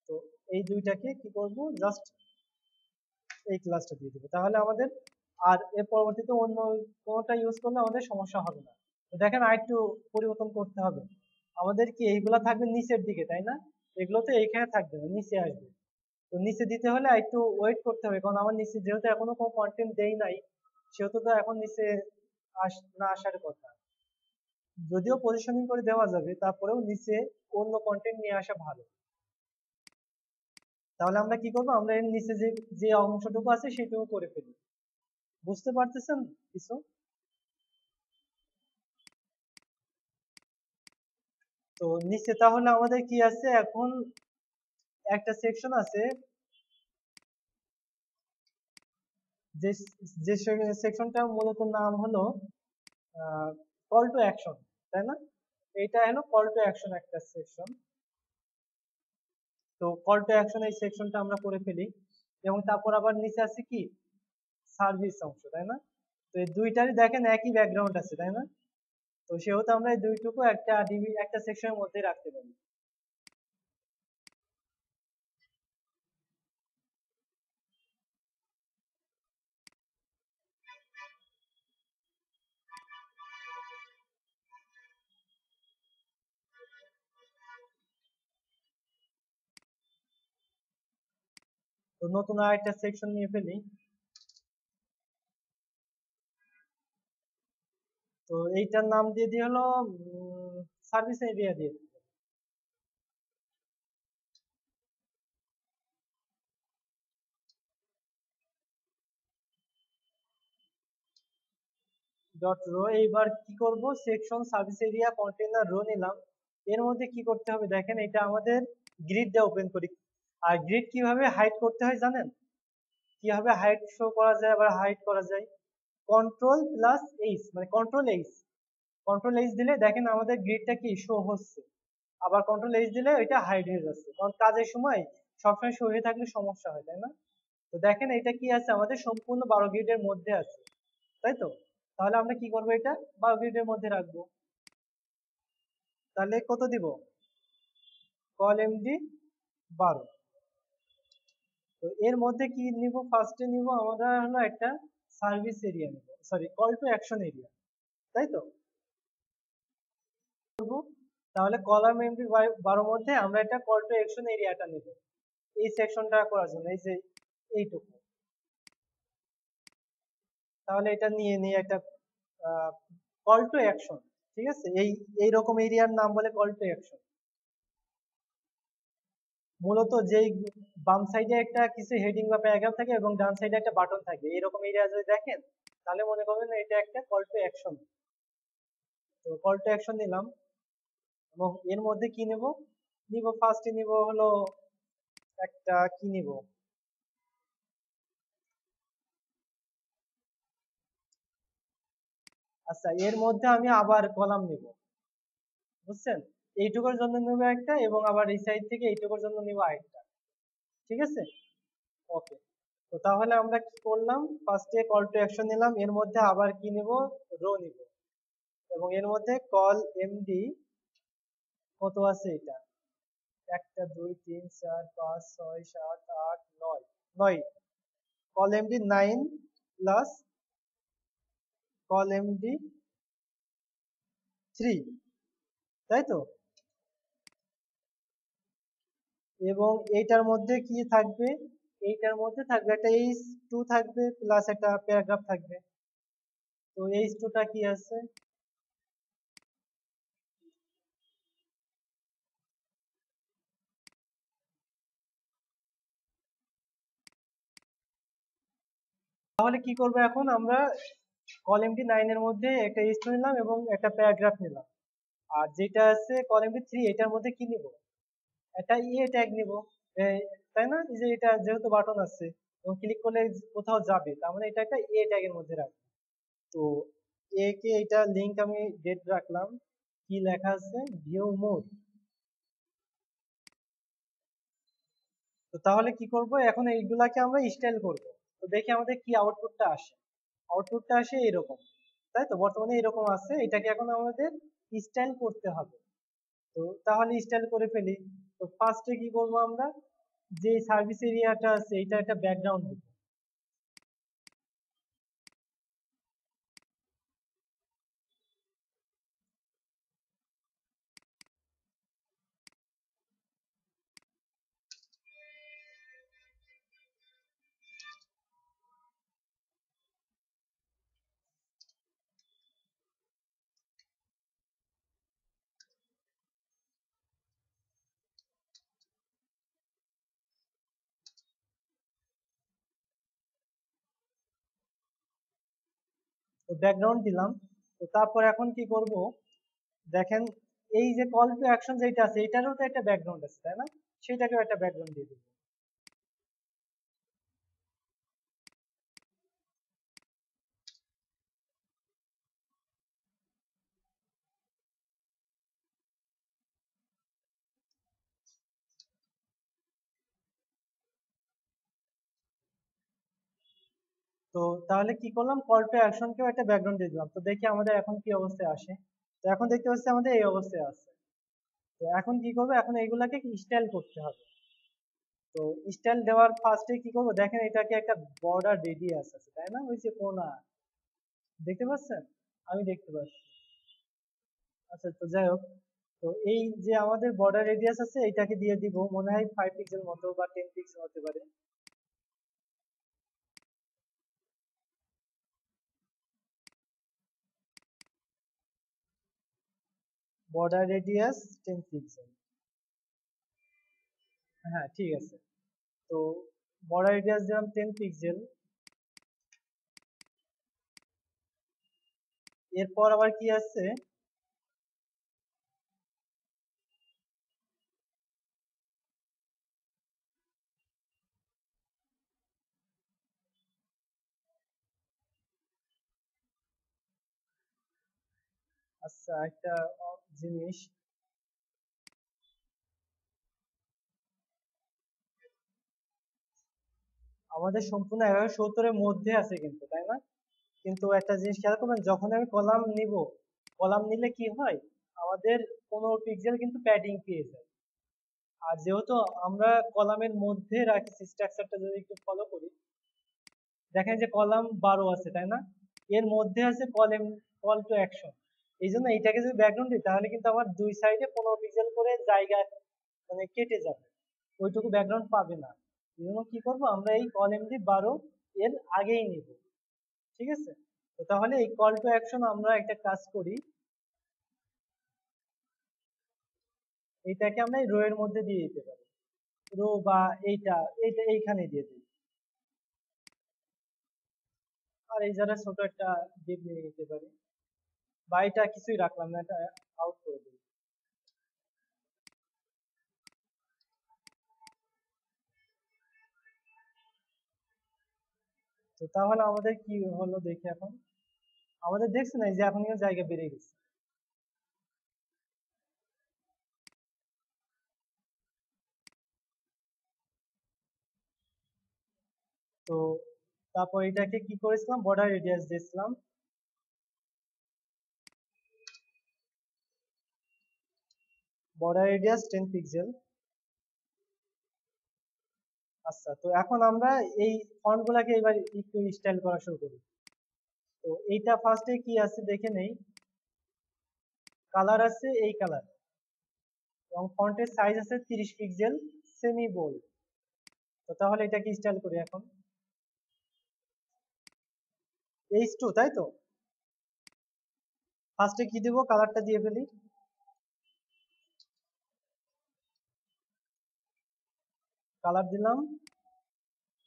তো এই দুইটাকে কি করব, জাস্ট এই ক্লাসটা দিয়ে দেবো, তাহলে আমাদের আর এর পরবর্তীতে অন্য কোনোটা ইউজ করলে আমাদের সমস্যা হবে না। তো দেখেন আর একটু পরিবর্তন করতে হবে, আমাদের কি এইগুলা থাকবে নিচের দিকে, তাই না? এগুলো তো এইখানে থাকবে না, নিচে আসবে। তো নিচে দিতে হলে একটু ওয়েট করতে হবে, কারণ আমার নিচে যেহেতু এখনো কোনো কন্টেন্ট দেই নাই, সেহেতু তো এখন নিচে না আসার কথা। যদিও পজিশনিং করে দেওয়া যাবে, তারপরেও নিচে অন্য কন্টেন্ট নিয়ে আসা ভালো। তাহলে আমরা কি করবো, আমরা এর নিচে যে যে অংশটুকু আছে সেটুকু করে ফেলি। বুঝতে পারতেছেন কিছু? তো নিচে তাহলে আমাদের কি আছে এখন, একটা সেকশন আছে, যে যে সেকশনটা মূলত নাম হলো কল টু অ্যাকশন, তাই না? এইটা হলো কল টু অ্যাকশন একটা সেকশন। তো কল টু অ্যাকশন এই সেকশনটা আমরা করে ফেলি, এবং তারপর আবার নিচে আছে কি, সার্ভিস অংশ, তাই না? তো এই দুইটারই দেখেন একই ব্যাকগ্রাউন্ড আছে, তাই না? তো সেহেতু আমরা এই দুইটুকু একটা ডিবি একটা সেকশনের মধ্যে রাখতে পারি। তো নতুন আর একটা সেকশন নিয়ে ফেলি। তো এইটার নাম দিয়ে দিয়ে হলো সার্ভিস এরিয়া দিয়ে দিই। Dot row. এইবার কি করব, section service area container row নিলাম। এর মধ্যে কি করতে হবে দেখেন, এটা আমাদের গ্রিডটা ওপেন করি। আর গ্রিড কিভাবে হাইড করতে হয় জানেন? কিভাবে হাইড শো করা যায় আবার হাইড করা যায়? কন্ট্রোল প্লাস এইচ, মানে কন্ট্রোল এইচ। কন্ট্রোল এইচ দিলে দেখেন আমাদের গ্রিডটা কি শো হচ্ছে, আবার কন্ট্রোল এইচ দিলে এটা হাইড হয়ে যাচ্ছে, কারণ কাজের সময় সবসময় শো হয়ে থাকলে সমস্যা হয়, তাই না? তো দেখেন এটা কি আছে, আমাদের সম্পূর্ণ 12 গ্রিডের মধ্যে আছে, তাই তো? তাহলে আমরা কি করবো, এটা 12 গ্রিডের মধ্যে রাখবো। তাহলে কত দিব, কল এমডি 12। তো এর মধ্যে কি নিব, ফার্স্টে নিব আমরা হলো একটা সার্ভিস এরিয়া নিব, sorry call to action area, তাই তো? তাহলে কলাম এমডি 12 মধ্যে আমরা একটা কল টু অ্যাকশন এরিয়াটা নিব এই সেকশনটা করার জন্য, এই যে এইটুকু। তাহলে এটা নিয়ে নিয়ে একটা কল টু অ্যাকশন, ঠিক আছে? এইরকম এরিয়ার নাম বলে কল টু অ্যাকশন। মূলত যেই বাম সাইডে একটা কিছু হেডিং বা প্যারাগ্রাফ থাকে এবং ডান সাইডে একটা বাটন থাকে, এরকম এরিয়া যদি দেখেন তাহলে মনে করবেন এটা একটা কল টু অ্যাকশন। তো কল টু অ্যাকশন নিলাম, এবং এর মধ্যে কি নেব, ফার্স্টে নিব হলো একটা কি নিব, আচ্ছা এর মধ্যে আমি আবার কলাম নিব, বুঝছেন? এইটুকুর জন্য নেব একটা, এবং আবার এই সাইড থেকে এইটুকুর জন্য নিব আরেকটা, ঠিক আছে? ওকে। তো তাহলে আমরা কি করলাম, ফার্স্টে কল টু অ্যাকশন নিলাম, এর মধ্যে আবার কি নিব, রো নিব, এবং এর মধ্যে কল এমডি কত আছে এটা, একটা দুই তিন চার পাঁচ ছয় সাত আট নয়, নয়। Call MD 9 plus call MD 3, তাই তো? এবং এইটার মধ্যে কি থাকবে, এইটার মধ্যে থাকবে একটা H2 থাকবে, প্লাস একটা প্যারাগ্রাফ থাকবে। তো H2টা কি আছে, তাহলে কি করবো এখন আমরা, কল এমডি 9 এর মধ্যে একটা H2 নিলাম এবং একটা প্যারাগ্রাফ নিলাম। আর যেটা আছে কলাম 3 এটার মধ্যে কি নিব, একটা ট্যাগ নিব, তাই না? এই যে এটা যেহেতু বাটন আছে এবং ক্লিক করলে কোথাও যাবে, তার মানে এটা একটা ট্যাগের মধ্যে রাখবো। তো কে এটা লিংক আমি ডেট রাখলাম, কি লেখা আছে ভিউ মোড। তো তাহলে কি করব, এখন এইগুলাকে আমরা স্টাইল করব। তো দেখি আমাদের কি আউটপুটটা আসে। আউটপুটটা আসে এরকম, তাই তো বর্তমানে এরকম আছে, এটাকে এখন আমাদের স্টাইল করতে হবে। তো তাহলে স্টাইল করে ফেলি। তো ফার্স্টে কি করব আমরা, যে সার্ভিস এরিয়াটা আছে এটা একটা ব্যাকগ্রাউন্ড দিব। তো ব্যাকগ্রাউন্ড দিলাম। তো তারপর এখন কি করব, দেখেন এই যে কল টু অ্যাকশন যেটা আছে এটারও তো একটা ব্যাকগ্রাউন্ড আছে, তাই না? সেটাকেও একটা ব্যাকগ্রাউন্ড দিয়ে দেবো। তো তাহলে কি করলাম, কল টু অ্যাকশনকেও একটা ব্যাকগ্রাউন্ড দিয়ে দিলাম। তো দেখি আমাদের এখন কি অবস্থায় আসে। তো এখন দেখতে পাচ্ছি আমাদের এই অবস্থায় আছে। তো এখন কি করবো, এখন এইগুলাকে স্টাইল করতে হবে। তো স্টাইল দেওয়ার ফার্স্টে কি করবো, দেখেন এটাকে একটা বর্ডার রেডিয়াস আছে, তাই না? ওই যে কোনা, দেখতে পাচ্ছেন? আমি দেখতে পাচ্ছি। আচ্ছা, তো যাই হোক, তো এই যে আমাদের বর্ডার রেডিয়াস আছে এটাকে দিয়ে দিব মনে হয় 5 পিক্সেল মতো বা 10 পিক্সেল হতে পারে। Border radius 10 pixel. হ্যাঁ, ঠিক আছে। তো বর্ডার রেডিয়াস দিলাম 10 পিক্সেল। এরপর আবার কি আছে, আচ্ছা একটা জিনিস, আমাদের সম্পূর্ণ 1170 মধ্যে আছে কিন্তু, তাই না? কিন্তু একটা জিনিস খেয়াল করবেন, যখন আমি কলাম নিব, কলাম নিলে কি হয়, আমাদের 15 পিক্সেল কিন্তু প্যাডিং পেয়ে যায়। আর যেহেতু আমরা কলামের মধ্যে রাখি, স্ট্রাকচারটা যদি একটু ফলো করি, দেখেন যে কলাম 12 আছে, তাই না? এর মধ্যে আছে কলাম, কল টু অ্যাকশন। এই জন্য এইটাকে যদি ব্যাকগ্রাউন্ড দিই তাহলে কিন্তু আমার দুই সাইডে 15 পিক্সেল করে জায়গা মানে কেটে যাবে, ওইটুকু ব্যাকগ্রাউন্ড পাবে না। এই জন্য কি করবো, আমরা এই কল এমডি 12 এর আগেই নিব। ঠিক আছে? তো তাহলে এই কল টু অ্যাকশন আমরা একটা কাজ করি, এইটাকে আমরা এই রো এর মধ্যে দিয়ে দিতে পারি। রো বা এইটা এইটা এইখানে দিয়ে দিই। আর এই যারা ছোট একটা ডিপ নিয়ে নিতে পারি, বা এটা কিছুই রাখলাম না, এটা আউট করে দিই। তো তাহলে আমাদের কি হলো দেখি এখন, আমাদের দেখছেন এই যে এখন কিন্তু জায়গা বেড়ে গেছে। তো তারপর এটাকে কি করেছিলাম, বর্ডার রেডিয়াস দিয়েছিলাম, বর্ডার রেডিয়াস 10 পিক্সেল। আচ্ছা, তো এখন আমরা এই ফন্ট গুলাকে এবার একটু স্টাইল করা শুরু করি। তো এইটা ফার্স্টে কি আছে দেখে নেই, কালার আছে এই কালার, এবং ফন্টের সাইজ আছে 30 পিক্সেল, সেমি বোল্ড। তো তাহলে এটাকে স্টাইল করি এখন, H2, তাই তো? ফার্স্টে কি দিব, কালারটা দিয়ে ফেলি, কালার দিলাম।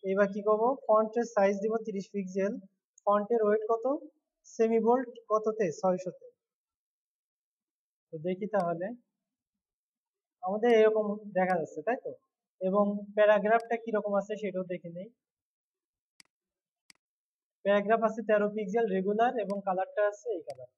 এবার কি করবো, ফন্টের সাইজ দিব 30 পিক্সেল, ফন্টের ওয়েট কত, সেমি বোল্ড কততে, 600 তে। তো দেখি তাহলে আমাদের এরকম দেখা যাচ্ছে, তাই তো? এবং প্যারাগ্রাফটা কিরকম আছে সেটাও দেখে নেই। প্যারাগ্রাফ আছে 13 পিক্সেল রেগুলার এবং কালারটা আছে এই কালার।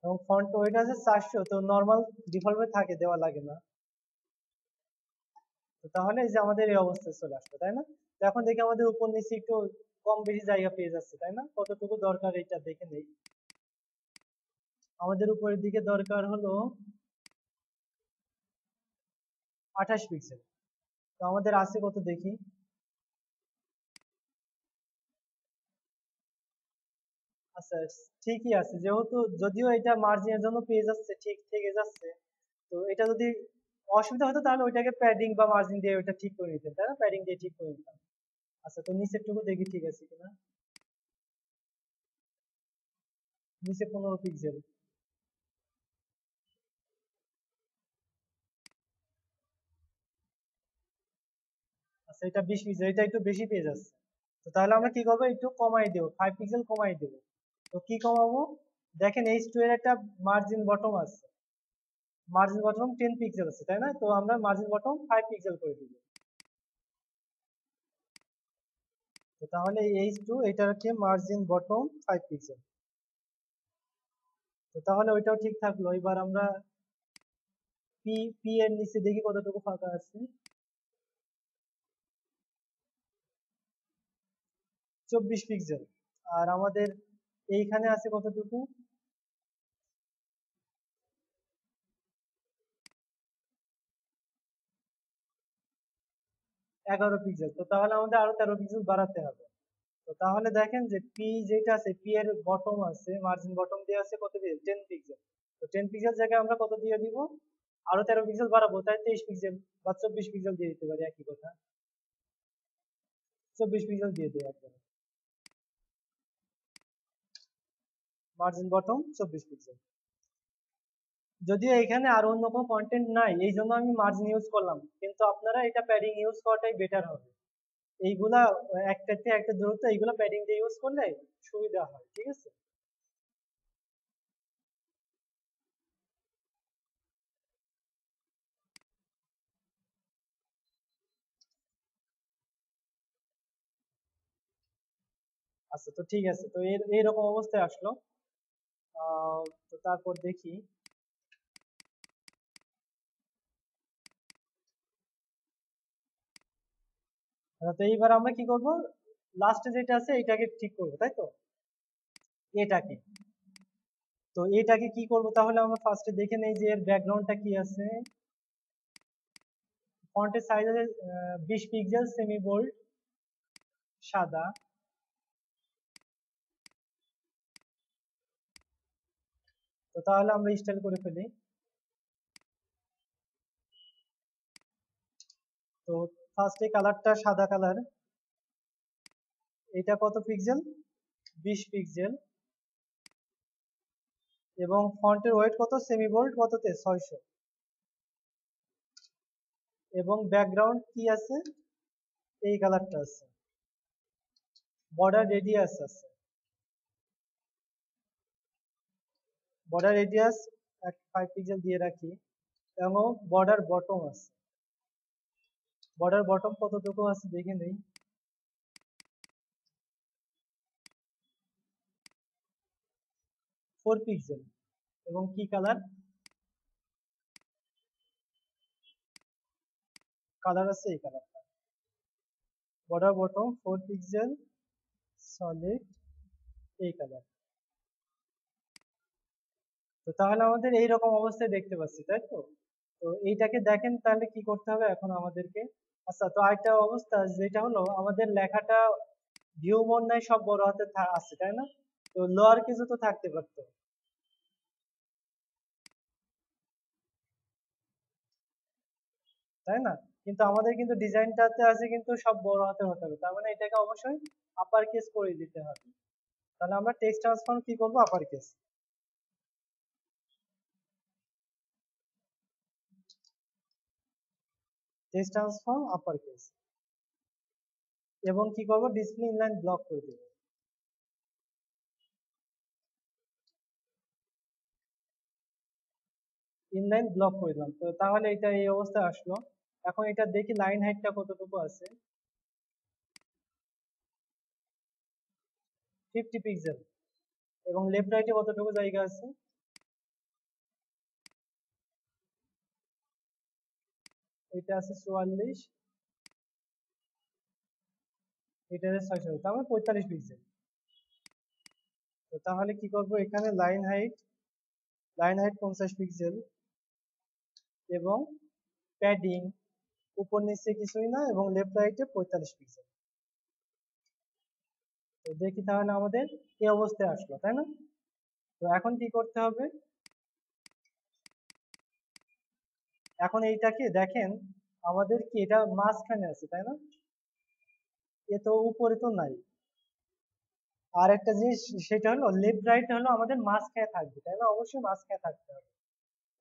এবং ফন্ট ওয়েট আছে 400, তো নর্মাল ডিফল্টে থাকে, দেওয়া লাগে না। তো তাহলে এই যে আমাদের এই অবস্থায় চলে আসলো, তাই না? তো এখন দেখি আমাদের উপর নিচে একটু কম বেশি জায়গা পেয়ে যাচ্ছে, তাই না? কতটুকু দরকার এটা দেখে নেই। আমাদের উপরের দিকে দরকার হলো 28 পিক্সেল। তো আমাদের আছে কত দেখি। আচ্ছা, ঠিকই আছে, যেহেতু যদিও এটা মার্জিনের জন্য পেয়ে যাচ্ছে, ঠিক থেকে যাচ্ছে। তো এটা যদি অসুবিধা হতো তাহলে ওইটাকে প্যাডিং বা মার্জিন দিয়ে ওইটা ঠিক করে নিতেন, তাই না? প্যাডিং দিয়ে ঠিক করে নিতাম। আচ্ছা, তো নিচের টুকু দেখি ঠিক আছে কিনা। নিচে 15 পিক্সেল। আচ্ছা, এটা 20 পিক্সেল, এটা একটু বেশি পেয়ে যাচ্ছে। তো তাহলে আমরা কি করবো, একটু কমাই দেবো, 5 পিক্সেল কমাই দেবো। তো কি কমাবো? দেখেন H2 এর একটা মার্জিন বটম আছে, মার্জিন বটম 10 পিক্সেল আছে, তাই না? তো আমরা মার্জিন বটম 5 পিক্সেল করে দিব। তো তাহলে H2 এটাকে মার্জিন বটম 5 পিক্সেল। তো তাহলে ওইটাও ঠিক থাকলো। এবার আমরা পি পি এর নিচে দেখি কতটুকু ফাঁকা আছে। 24 পিক্সেল। আর আমাদের এইখানে আছে কতটুকু? 11 পিক্সেল। তো তাহলে আমাদের আরো 13 পিক্সেল বাড়াতে হবে। তো তাহলে দেখেন যে পি যেটা আছে, পি এর বটম আছে, মার্জিন বটম দিয়ে আছে কত পিক্সেল, 10 পিক্সেল। তো 10 পিক্সেল জায়গায় আমরা কত দিয়ে দিব? আরো 13 পিক্সেল বাড়াবো, তাই 23 পিক্সেল বা 24 পিক্সেল দিয়ে দিতে পারি, একই কথা। 24 পিক্সেল দিয়ে দিই একদম, মার্জিন বটম 24 পিক্সেল। যদিও এখানে আর অন্য কোনো কন্টেন্ট নাই, এই জন্য আমি মার্জিন ইউজ করলাম, কিন্তু আপনারা এটা প্যাডিং ইউজ করাটাই বেটার হবে। এইগুলা একটার থেকে একটা দূরত্ব, এইগুলা প্যাডিং দিয়ে ইউজ করলে সুবিধা হয়, ঠিক আছে? আচ্ছা, তো ঠিক আছে, তো এইরকম অবস্থায় আসলো। তো তারপর দেখি। তো এইবার আমরা কি করব, লাস্টে যেটা আছে এটাকে ঠিক করব, তাই তো? এটাকে, তো এটাকে কি করব তাহলে, আমরা ফার্স্টে দেখে নেই যে এর ব্যাকগ্রাউন্ডটা কি আছে। ফন্টের সাইজ আছে 20 পিক্সেল, সেমি বোল্ড, সাদা। তো তাহলে আমরা স্টাইল করে ফেলি। তো ফার্স্টে কালারটা সাদা কালার। এটা কত পিক্সেল? 20 পিক্সেল। এবং ফন্টের ওয়েট কত, সেমি বোল্ড কততে, 600। এবং ব্যাকগ্রাউন্ড কি আছে, এই কালারটা আছে। বর্ডার রেডিয়াস আছে, বর্ডার রেডিয়াস 5 পিক্সেল দিয়ে রাখি। এবং বর্ডার বটম আছে, বর্ডার বটম কতটুকু আছে দেখে নেই। 4 পিক্সেল। এবং কি কালার, কালার আছে এই কালারটা। বর্ডার বটম 4 পিক্সেল, সলিড, এই কালার। তো তাহলে আমাদের এইরকম অবস্থায় দেখতে পাচ্ছি, তাই তো? তো এইটাকে দেখেন তাহলে কি করতে হবে এখন আমাদেরকে। আচ্ছা, তো আরেকটা অবস্থা যেটা হলো, আমাদের লেখাটা ভিউ মোড নাই, সব বড় হাতে আছে, তাই না? তো লোয়ার কিছু তো থাকতে পারতো, তাই না? কিন্তু আমাদের কিন্তু ডিজাইনটাতে আছে কিন্তু সব বড় হাতে হতে হবে, তার মানে এটাকে অবশ্যই আপার কেস করে দিতে হবে। তাহলে আমরা টেক্সট ট্রান্সফর্ম কি করবো, upper case. Text transform upper case, এবং কি করব, ডিসপ্লে ইনলাইন ব্লক করে দেব। ইনলাইন ব্লক করে দিলাম, তো তাহলে এটা এই অবস্থায় আসলো। এখন এটা দেখি লাইন হাইটটা কতটুকু আছে, 50 পিক্সেল, এবং লেফট রাইটে কতটুকু জায়গা আছে, এটা আছে 44, এটা আছে 600, তার মানে 45 পিক্সেল। তো তাহলে কি করব, এখানে লাইন হাইট 50 পিক্সেল, এবং প্যাডিং উপর নিচে কিছুই না, এবং লেফট রাইটে 45 পিক্সেল। তো দেখি তাহলে আমাদের এই অবস্থায় আসলো, তাই না? তো এখন কি করতে হবে, এখন এইটাকে দেখেন, আমাদের কি এটা মাঝখানে আছে, তাই না? এ তো উপরে তো নাই। আর একটা জিনিস, সেটা হলো লেফট রাইট হলো আমাদের মাঝখানে থাকবে, তাই না? অবশ্যই মাঝখানে থাকতে হবে।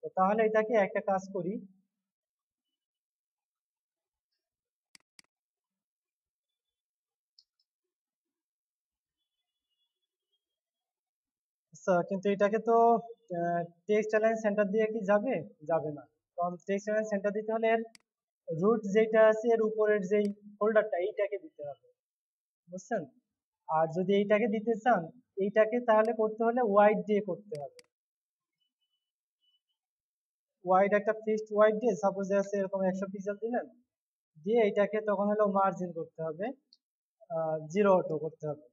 তো তাহলে এটাকে একটা কাজ করি, আচ্ছা, কিন্তু এটাকে তো টেক্সট অ্যালাইন সেন্টার দিয়ে কি যাবে? যাবে না, কারণ টেক্সট অ্যালাইন সেন্টার দিতে হলে এর রুট যেটা আছে এর উপরের যেই ফোল্ডারটা এইটাকে দিতে হবে, বুঝছেন? আর যদি এইটাকে দিতে চান, এইটাকে তাহলে করতে হলে ওয়াইড দিয়ে করতে হবে। ওয়াইড একটা ফিক্সড ওয়াইড দিয়ে, সাপোজ আছে এরকম 100 পিক্সেল দিলেন, দিয়ে এটাকে তখন হলো মার্জিন করতে হবে, 0 অটো করতে হবে।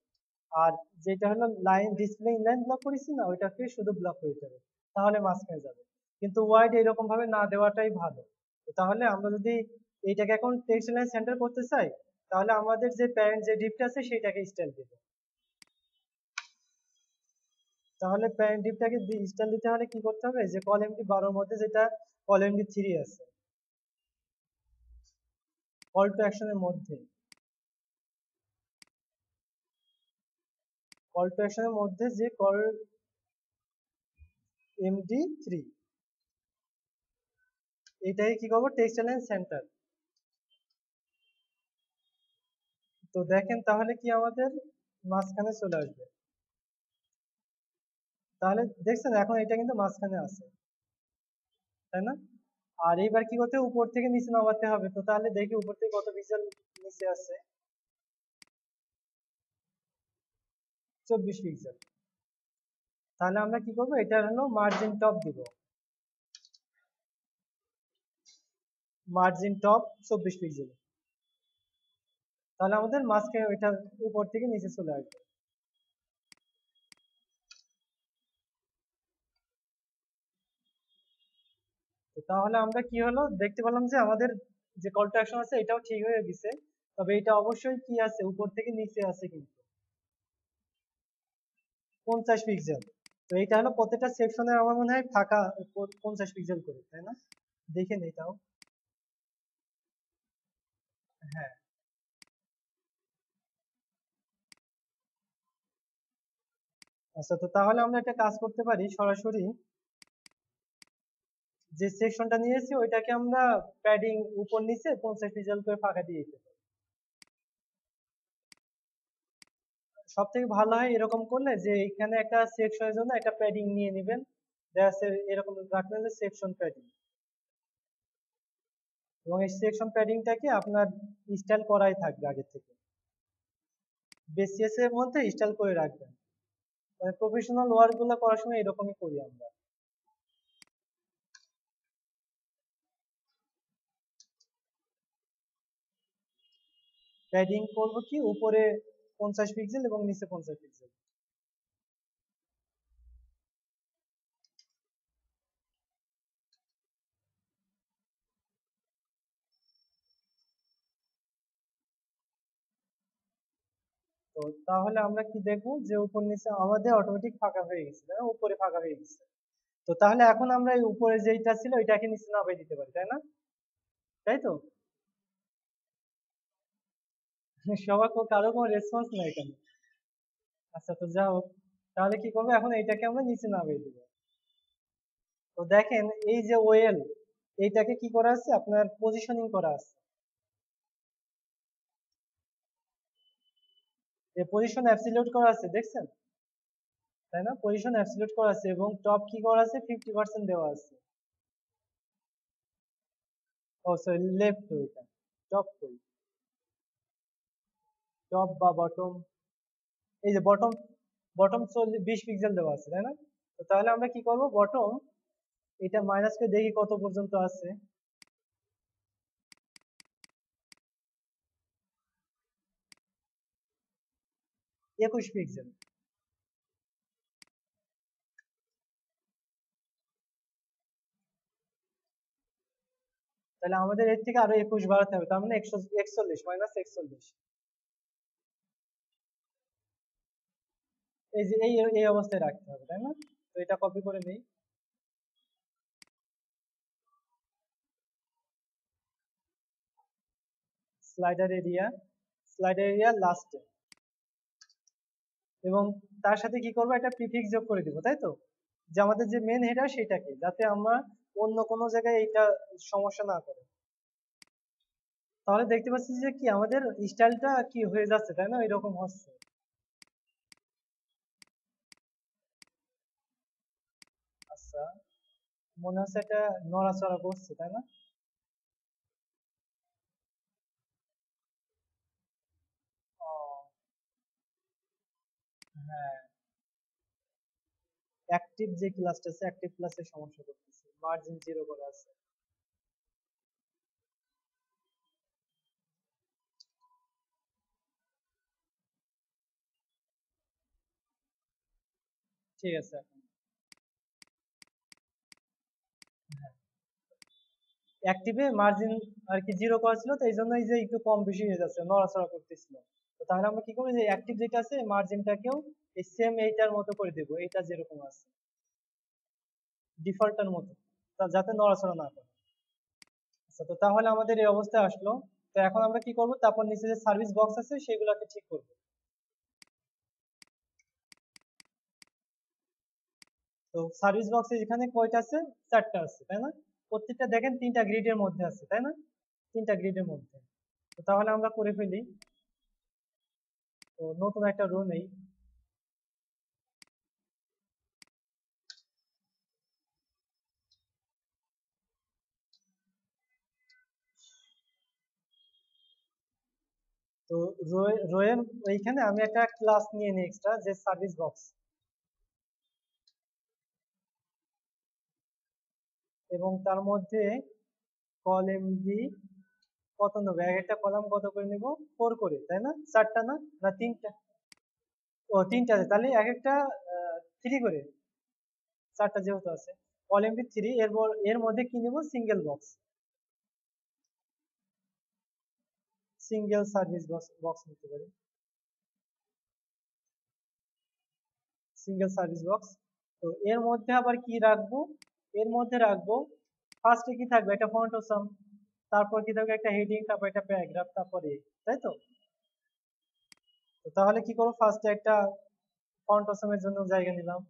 আর যেটা হলো লাইন ডিসপ্লে ইনলাইন ব্লক করেছি না, ওইটাকে শুধু ব্লক করতে হবে, তাহলে মাঝখানে যাবে। কিন্তু ওয়াইড এরকম ভাবে না দেওয়াটাই ভালো। তো তাহলে আমরা যদি এইটাকে এখন টেক্সট লাইন সেন্টার করতে চাই, তাহলে আমাদের যে প্যারেন্ট যে ডিপটা আছে সেটাকে স্টাইল দিব। তাহলে প্যারেন্ট ডিপটাকে স্টাইল দিতে হলে কি করতে হবে, যে কলএমডি 12 মধ্যে যেটা কলএমডি 3 আছে, কল টু অ্যাকশনের মধ্যে, কল টু অ্যাকশনের মধ্যে যে কল MD3, এটাই কি করবো, টেক্সট লাইন সেন্টার। তো দেখেন তাহলে কি আমাদের মাঝখানে চলে আসবে, তাহলে দেখছেন এখন এটা কিন্তু মাঝখানে আছে, তাই না? আর এইবার কি করতে হবে, উপর থেকে নিচে নামাতে হবে। তো তাহলে দেখি উপর থেকে কত পিক্সেল নিচে আছে, 24 পিক্সেল। তাহলে আমরা কি করবো, এটার হলো মার্জিন টপ দিব, মার্জিন টপ 24 পিক্সেল। তাহলে আমাদের মাঝখানে ওইটা উপর থেকে নিচে চলে আসবে। তো তাহলে আমরা কি হলো দেখতে পেলাম যে আমাদের যে কল টু অ্যাকশন আছে এটাও ঠিক হয়ে গেছে, তবে এটা অবশ্যই কি আছে, উপর থেকে নিচে আছে কিন্তু 50 পিক্সেল। তো এটা হলো প্রত্যেকটা সেকশনের আমার মনে হয় ফাঁকা 50 পিক্সেল করে, তাই না? দেখেন এটাও। হ্যাঁ, আচ্ছা, তো তাহলে আমরা একটা কাজ করতে পারি, সরাসরি যে সেকশনটা নিয়েছি ওইটাকে আমরা প্যাডিং উপর নিচে 50 পিক্সেল করে ফাঁকা দিয়ে দিতে পারি। সব থেকে ভালো হয় এরকম করলে, যে এখানে একটা সেকশনের জন্য একটা প্যাডিং নিয়ে নেবেন, এরকম রাখলেন যে সেকশন প্যাডিং, এবং এই সেকশন প্যাডিংটাকে আপনার স্টাইল করাই থাকবে আগে থেকে, বেসিএস এর মধ্যে স্টাইল করে রাখবেন। মানে প্রফেশনাল ওয়ার্ক গুলো করার সময় এরকমই করি আমরা। প্যাডিং করব কি, উপরে 50 পিক্সেল এবং নিচে 50 পিক্সেল। তো তাহলে আমরা কি দেখবো, যে উপর নিচে আমাদের অটোমেটিক ফাঁকা হয়ে গেছে, তাই না? উপরে ফাঁকা হয়ে গেছে। তো তাহলে এখন আমরা এই উপরে যেইটা ছিল ওইটাকে নিচে নামিয়ে দিতে পারি, তাই না? তাই তো? সবার কারো কোনো রেসপন্স নাই এখানে। আচ্ছা, তো যা হোক, তাহলে কি করবো, এখন এইটাকে আমরা নিচে নামিয়ে দিব। তো দেখেন এই যে ওয়েল, এইটাকে কি করা আছে, আপনার পজিশনিং করা আছে। এই পজিশন অ্যাবসলিউট করা আছে, দেখছেন তাই না? পজিশন অ্যাবসলিউট করা আছে এবং টপ কি করা আছে, 50% দেওয়া আছে। ও সরি, লেফট তো এটা, টপ কই, টপ বা বটম, এই যে বটম, বটম 20 পিক্সেল দেওয়া আছে তাই না? তো তাহলে আমরা কি করব, বটম এটা মাইনাস করে দেখি কত পর্যন্ত আছে। 21 পিক্সেল। তাহলে আমাদের এর থেকে আরো 21 বাড়াতে হবে, তার মানে 141, মাইনাস 41। এই যে এই অবস্থায় রাখতে হবে তাই না? তো এটা কপি করে নেই। স্লাইডার এরিয়া লাস্টে, এবং তার সাথে কি করবো, একটা প্রিফিক্স যোগ করে দিব, তাই তো? যে আমাদের যে মেন হেডার সেটাকে, যাতে আমরা অন্য কোনো জায়গায় এইটা সমস্যা না করে। তাহলে দেখতে পাচ্ছি যে কি আমাদের স্টাইলটা কি হয়ে যাচ্ছে তাই না, এরকম হচ্ছে। আচ্ছা, মনে হচ্ছে এটা নড়াচড়া করছে তাই না? ও, হ্যাঁ, অ্যাক্টিভ যে ক্লাসটা আছে, অ্যাক্টিভ ক্লাসের সমস্যা করতেছে, মার্জিন 0 করে আছে। ঠিক আছে, এখন অ্যাক্টিভে মার্জিন আর কি 0 করা ছিল, তো এই জন্য এই যে একটু কম বেশি হয়ে যাচ্ছে, নড়াচড়া করতেছিল। তো তাহলে আমরা কি করবো, যে অ্যাক্টিভ যেটা আছে মার্জিনটাকেও এই সেম এইটার মতো করে দেবো, এইটা যেরকম আছে ডিফল্টের মতো, যাতে নড়াচড়া না করে। আচ্ছা, তো তাহলে আমাদের এই অবস্থায় আসলো। তো এখন আমরা কি করব, তারপর নিচে যে সার্ভিস বক্স আছে সেগুলোকে ঠিক করব। তো সার্ভিস বক্সে এখানে কয়টা আছে, 4টা আছে তাই না? প্রত্যেকটা দেখেন 3টা গ্রিডের মধ্যে আছে তাই না, 3টা গ্রিডের মধ্যে। তো তাহলে আমরা করে ফেলি। তো নতুন একটা রো নেই। তো রোয়ের ওইখানে আমি একটা ক্লাস নিয়ে নিই এক্সট্রা, যে সার্ভিস বক্স, এবং তার মধ্যে কল এমডি কত নেবো, এক একটা কলাম কত করে নেব, 4 করে তাই না, 4টা না, না 3টা? ও 3টা আছে, তাহলে এক একটা 3 করে, 4টা যেহেতু আছে। কল এমডি 3, এর মধ্যে কি নেব, single box, single service box box নিতে পারি, সিঙ্গেল সার্ভিস বক্স। তো এর মধ্যে আবার কি রাখবো, এর মধ্যে রাখবো ফার্স্টে কি থাকবে, একটা ফন্ট অসাম, তারপর কি থাকবে একটা হেডিং, তারপর একটা প্যারাগ্রাফ, তারপরে তাই তো? তো তাহলে কি করবো, ফার্স্টে একটা ফন্ট অসামের জন্য জায়গা নিলাম,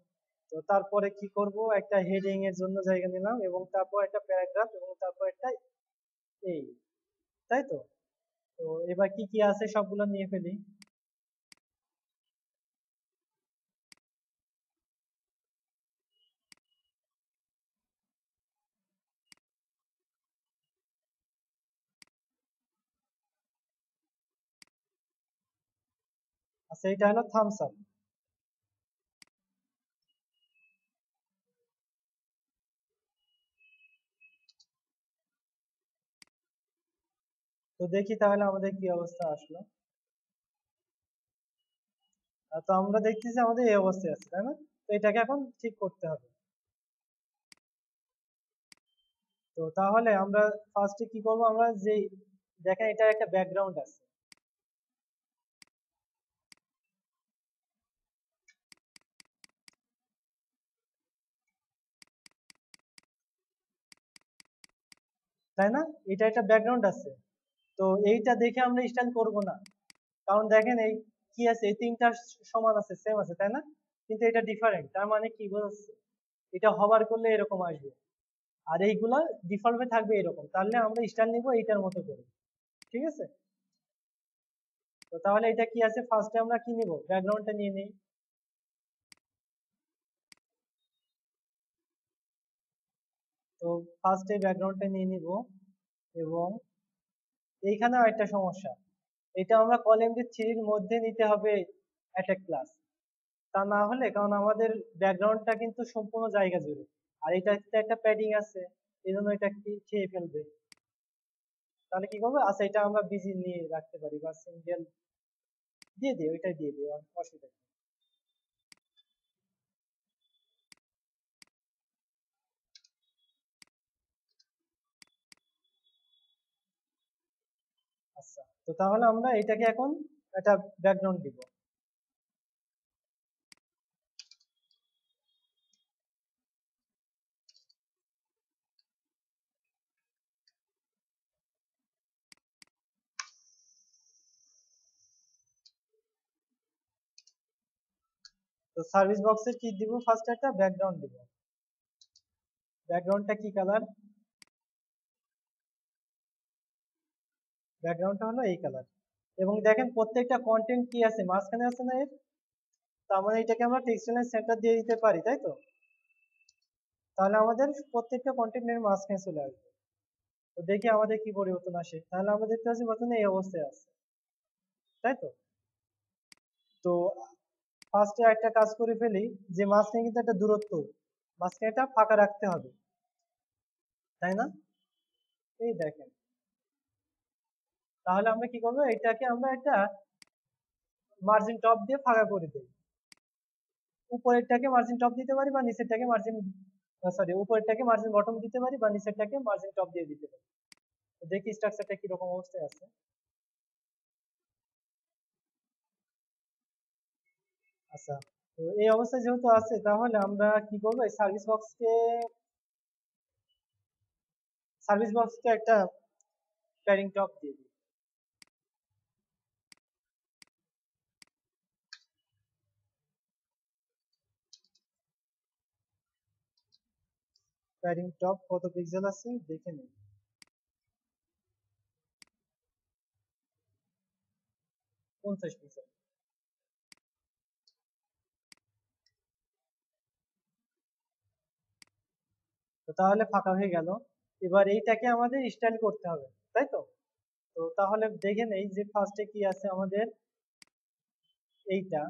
তো তারপরে কি করব, একটা হেডিং এর জন্য জায়গা নিলাম, এবং তারপর একটা প্যারাগ্রাফ, এবং তারপর একটা এই, তাই তো? তো এবার কি কি আছে সবগুলো নিয়ে ফেলি। আচ্ছা, এটা হলো থামস আপ। তো দেখি তাহলে আমাদের কি অবস্থা আসলো। তো আমরা দেখতেছি আমাদের এই অবস্থায় আছে তাই না? তো এটাকে এখন ঠিক করতে হবে। তো তাহলে আমরা ফার্স্টে কি করব, আমরা যে দেখেন এটা একটা ব্যাকগ্রাউন্ড আছে তাই না, এটা একটা ব্যাকগ্রাউন্ড আছে। তো এইটা দেখে আমরা স্টাইল করব না, কারণ দেখেন এই কি আছে, এই 3টা সমান আছে, সেম আছে তাই না, কিন্তু এটা ডিফারেন্ট, তার মানে কি বোঝাচ্ছে, এটা হবার করলে এরকম আসবে, আর এইগুলা ডিফল্ট ভাবে থাকবে এরকম, তাহলে আমরা স্টাইল নিব এইটার মতো করে। ঠিক আছে, তো তাহলে এটা কি আছে, ফার্স্টে আমরা কি নিব, ব্যাকগ্রাউন্ডটা নিয়ে নেই। তো ফার্স্টে ব্যাকগ্রাউন্ডটা নিয়ে নিব, এবং এইখানেও একটা সমস্যা, এটা আমরা কলএমডি3 এর মধ্যে নিতে হবে অ্যাটাক ক্লাস, তা না হলে, কারণ আমাদের ব্যাকগ্রাউন্ডটা কিন্তু সম্পূর্ণ জায়গা জুড়ে, আর এটা একটা প্যাডিং আছে, এই জন্য এটা কি খেয়ে ফেলবে। তাহলে কি করবো, আচ্ছা এটা আমরা বিজি নিয়ে রাখতে পারি, বা সিঙ্গেল দিয়ে দিই, ওইটাই দিয়ে দিই, অসুবিধা নেই। আচ্ছা, তো তাহলে আমরা এটাকে এখন একটা ব্যাকগ্রাউন্ড দিব। তো সার্ভিস বক্সের কি দিব, ফার্স্ট একটা ব্যাকগ্রাউন্ড দিব। ব্যাকগ্রাউন্ডটা কি কালার, ব্যাকগ্রাউন্ডটা হলো এই কালার। এবং দেখেন প্রত্যেকটা কন্টেন্ট কি আছে, মাঝখানে আছে না এর, তার মানে এটাকে আমরা টেক্সচারের সেন্টার দিয়ে দিতে পারি, তাই তো? তাহলে আমাদের প্রত্যেকটা কন্টেন্টের মাঝখানে চলে আসবে। তো দেখি আমাদের কি পরিবর্তন আসে, তাহলে আমরা দেখতে পাচ্ছি বর্তমানে এই অবস্থায় আছে, তাই তো? তো ফার্স্টে একটা কাজ করে ফেলি, যে মাঝখানে কিন্তু একটা দূরত্ব, মাঝখানে একটা ফাঁকা রাখতে হবে, তাই না? এই দেখেন, তাহলে আমরা কি করবো, এটাকে আমরা একটা মার্জিন টপ দিয়ে ফাঁকা করে দিই। উপরেরটাকে মার্জিন টপ দিতে পারি, বা নিচেরটাকে মার্জিন, সরি, উপরেরটাকে মার্জিন বটম দিতে পারি, বা নিচেরটাকে মার্জিন টপ দিয়ে দিতে পারি। তো দেখি স্ট্রাকচারটা কিরকম অবস্থায় আছে। আচ্ছা, তো এই অবস্থায় যেহেতু আছে, তাহলে আমরা কি করবো, এই সার্ভিস বক্সকে একটা প্যাডিং টপ দিয়ে দিই। প্যাডিং টপ কত পিক্সেল আছে দেখে নিই। 50 পিক্সেল। তো তাহলে ফাঁকা হয়ে গেল। এবার এইটাকে আমাদের স্টাইল করতে হবে, তাই তো? তো তাহলে দেখে নেই যে ফার্স্টে কি আছে আমাদের, এইটা।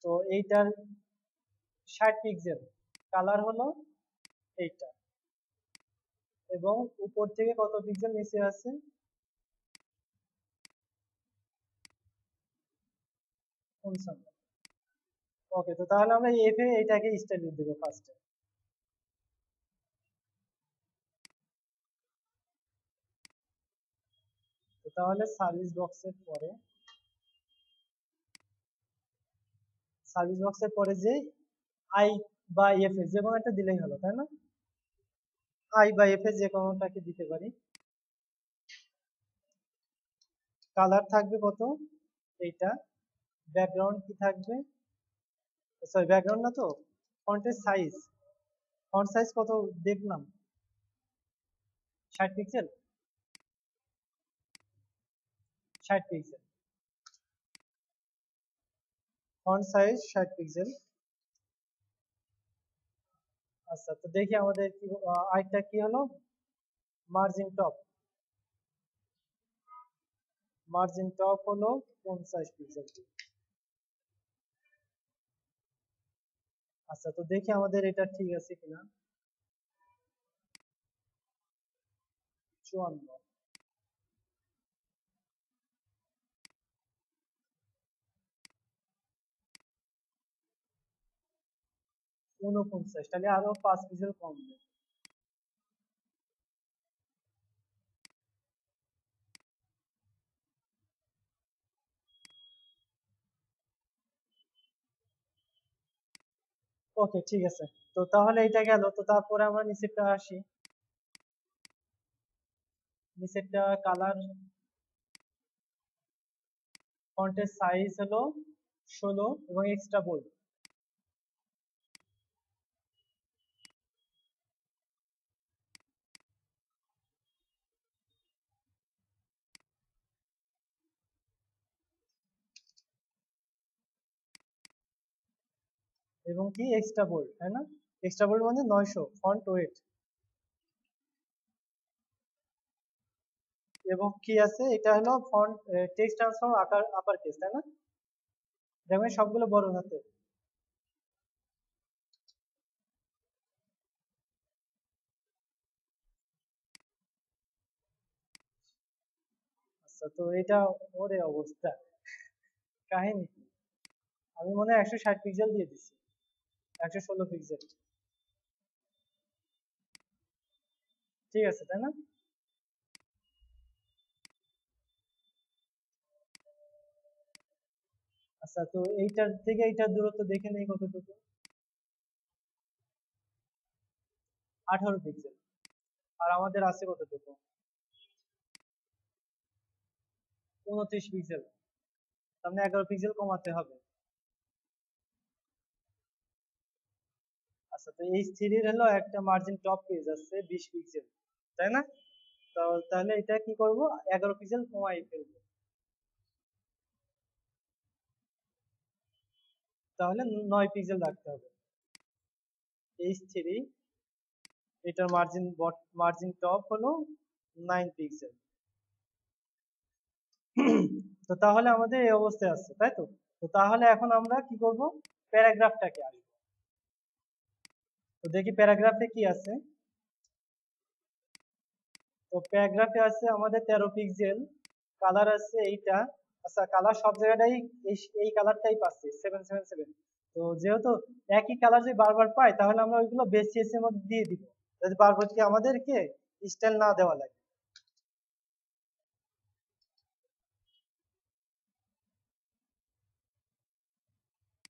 তো এইটার 60 পিক্সেল, কালার হলো এইটা, এবং উপর থেকে কত পিক্সেল নিচে আছে, 55। ওকে, তো তাহলে আমরা এফ এ এটাকে স্টাইল দেবো ফার্স্টে। তো তাহলে সার্ভিস বক্সের পরে যে আই বা এফ এ যে কোনো একটা দিলেই হলো, তাই না? আই বা এফ এ যে কোনোটাকে দিতে পারি। কালার থাকবে কত, এইটা। ব্যাকগ্রাউন্ড কি থাকবে, সরি ব্যাকগ্রাউন্ড না তো, ফন্টের সাইজ, ফন্ট সাইজ কত দেখলাম, 60 pixel. 60 pixel, font size 60 pixel. আচ্ছা, তো দেখি আমাদের কি আরেকটা কি হলো, মার্জিন টপ। মার্জিন টপ হলো 50 পিক্সেল। আচ্ছা, তো দেখি আমাদের এটা ঠিক আছে কিনা। 54, 49, তাহলে আরো 5 পিক্সেল কমবে। ওকে, ঠিক আছে। তো তাহলে এটা গেল, তো তারপরে আমরা নিচেরটা আসি। নিচেরটা কালার, ফন্টের সাইজ হলো 16 এবং এক্সট্রা বোল্ড। এবং কি এক্সট্রা বোল্ড, তাই না? এক্সট্রা বোল্ড মানে 900 ফন্ট ওয়েট। এবং কি আছে, এটা হলো font text transform upper case, তাই না? দেখবেন সবগুলো বড় হাতে। আচ্ছা, তো এটা ওরে অবস্থা, কাহিনী কি? আমি মনে হয় 160 পিক্সেল দিয়ে দিচ্ছি, 116 পিক্সেল। ঠিক আছে, তাই না? আচ্ছা, তো এইটার থেকে এইটার দূরত্ব দেখে নেই কতটুকু। 18 পিক্সেল। আর আমাদের আছে কতটুকু? 29 পিক্সেল। তার মানে 11 পিক্সেল কমাতে হবে। আচ্ছা, তো এইচ থ্রির হলো একটা মার্জিন টপ পেজ আছে 20 পিক্সেল, তাই না? তো তাহলে এটা কি করব, 11 পিক্সেল কমাই ফেলবো। তাহলে 9 পিক্সেল রাখতে হবে এইচ থ্রি। এটার মার্জিন টপ হলো 9 পিক্সেল। তো তাহলে আমাদের এই অবস্থায় আছে, তাই তো? তো তাহলে এখন আমরা কি করব, প্যারাগ্রাফটাকে আসবো। তো দেখি প্যারাগ্রাফে কি আছে। তো প্যারাগ্রাফে আছে আমাদের 13 পিক্সেল, কালার আছে এইটা। আচ্ছা, কালার সব জায়গাটাই এই কালারটাই পাচ্ছি 777। তো যেহেতু একই কালার যদি বারবার পাই, তাহলে আমরা ওইগুলো বেসিএস এর মধ্যে দিয়ে দিব, যদি বারবার কি আমাদেরকে স্টাইল না দেওয়া লাগে।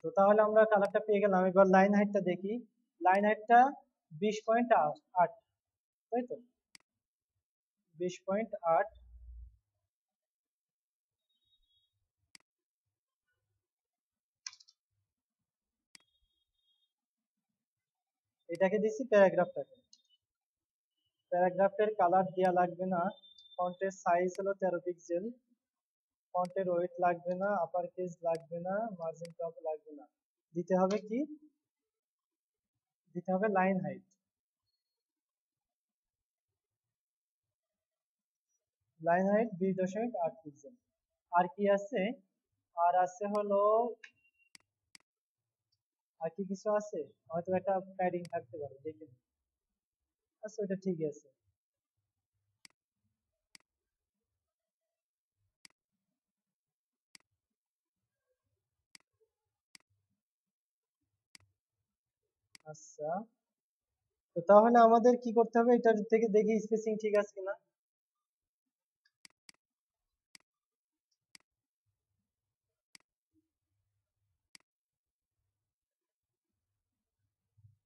তো তাহলে আমরা কালারটা পেয়ে গেলাম। এবার লাইন হাইটটা দেখি। লাইন হাইটটা 20.8, তাই তো? 20.8। এটাকে দিচ্ছি প্যারাগ্রাফটাকে। প্যারাগ্রাফের কালার দেওয়া লাগবে না। ফন্টের সাইজ হলো 13 পিক্সেল। ফন্টের ওয়েট লাগবে না, আপার কেস লাগবে না, মার্জিন টপ লাগবে না। দিতে হবে কি, দিতে হবে line height. Line height 20.8 pixel. আর কি আছে? আর আছে হলো, আর কি কিছু আছে? হয়তো একটা প্যাডিং থাকতে পারে, দেখে নিই। আচ্ছা, ওটা ঠিক আছে। আচ্ছা, তো তাহলে আমাদের কি করতে হবে, এটার থেকে দেখি স্পেসিং ঠিক আছে কিনা।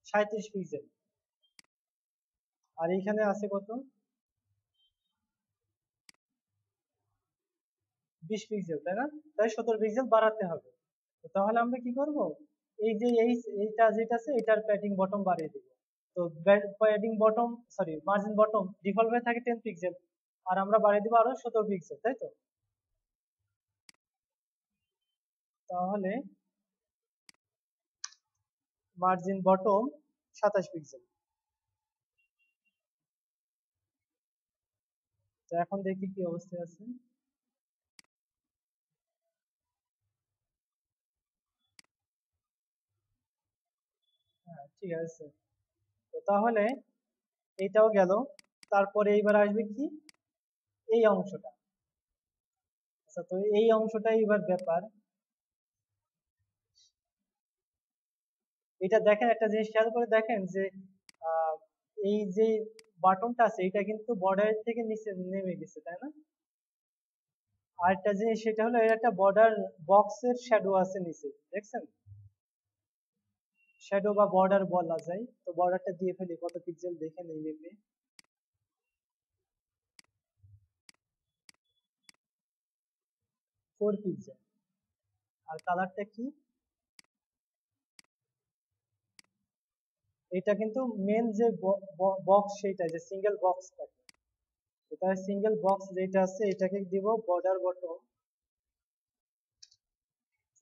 37 পিক্সেল। আর এইখানে আছে কত? 20 পিক্সেল, তাই না? তাই 17 পিক্সেল বাড়াতে হবে। তো তাহলে আমরা কি করব, এই যে এইটা যেটা আছে এটার প্যাডিং বটম বাড়িয়ে দেবো। তো padding bottom, sorry margin bottom default হয়ে থাকে 10 পিক্সেল, আর আমরা বাড়িয়ে দিব আরো 17 পিক্সেল, তাই তো? তাহলে মার্জিন বটম 27 পিক্সেল। তো এখন দেখি কি অবস্থায় আছে। হ্যাঁ, ঠিক আছে। তো তাহলে এইটাও গেল। তারপরে এইবার আসবে কি, এই অংশটা। আচ্ছা, তো এই অংশটাই এবার ব্যাপার। এটা দেখেন, একটা জিনিস খেয়াল করে দেখেন যে আহ, এই যে বাটনটা আছে এটা কিন্তু বর্ডার থেকে নিচে নেমে গেছে, তাই না? আর একটা জিনিস সেটা হলো এর একটা বর্ডার বক্সের শ্যাডো আছে নিচে, দেখছেন? শ্যাডো বা বর্ডার বলা যায়। তো বর্ডারটা দিয়ে ফেলি, কত পিক্সেল দেখে নেই মেপে। 4 পিক্সেল। আর কালারটা কি? এটা কিন্তু মেন যে বক্স, সেটা যে সিঙ্গেল বক্স থাকে, তো তার সিঙ্গেল বক্স যেটা আছে এটাকে দিব বর্ডার বটম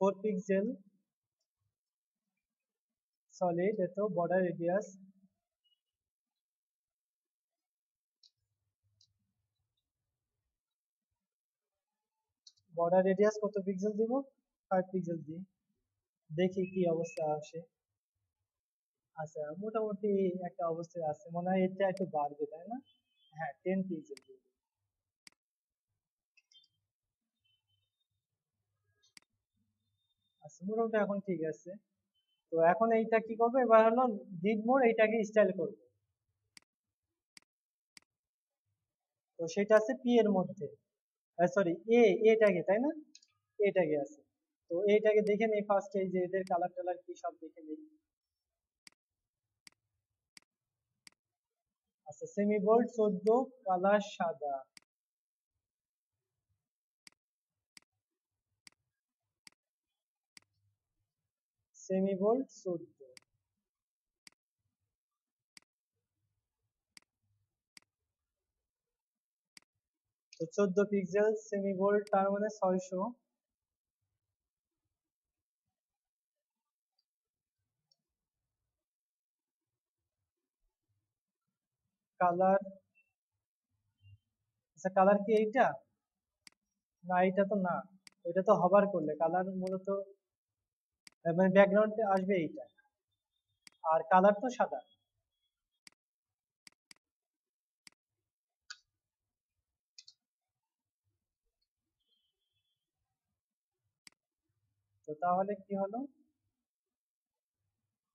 4 পিক্সেল। সলিড এত বর্ডার রেডিয়াস কত পিক্সেল দিব 5 পিক্সেল দিই দেখি কি অবস্থা আসে আচ্ছা মোটামুটি একটা অবস্থায় আছে মনে হয় এটা একটু বাড়বে তাই না হ্যাঁ 10 পিক্সেল দিব আচ্ছা মোটামুটি এখন ঠিক আছে তো এখন এইটা কি করবো এবার হলো ডিপ মোড এইটাকে স্টাইল করবো তো সেটা আছে পি এর মধ্যে সরি এটাকে তাই না এটাকে আছে তো এইটাকে দেখে নেই ফার্স্ট এই যে এদের কালার টালার কি সব দেখে নেই আচ্ছা সেমি বোল্ড 14 কালার সাদা সেমি বোল্ড 14 তো 14 পিক্সেল সেমি বোল্ড তার মানে 600 কালার আচ্ছা কালার কি এইটা না এইটা তো না ওইটা তো হবার করলে কালার মূলত মানে ব্যাকগ্রাউন্ডে আসবে এইটা আর কালার তো সাদা তো তাহলে কি হলো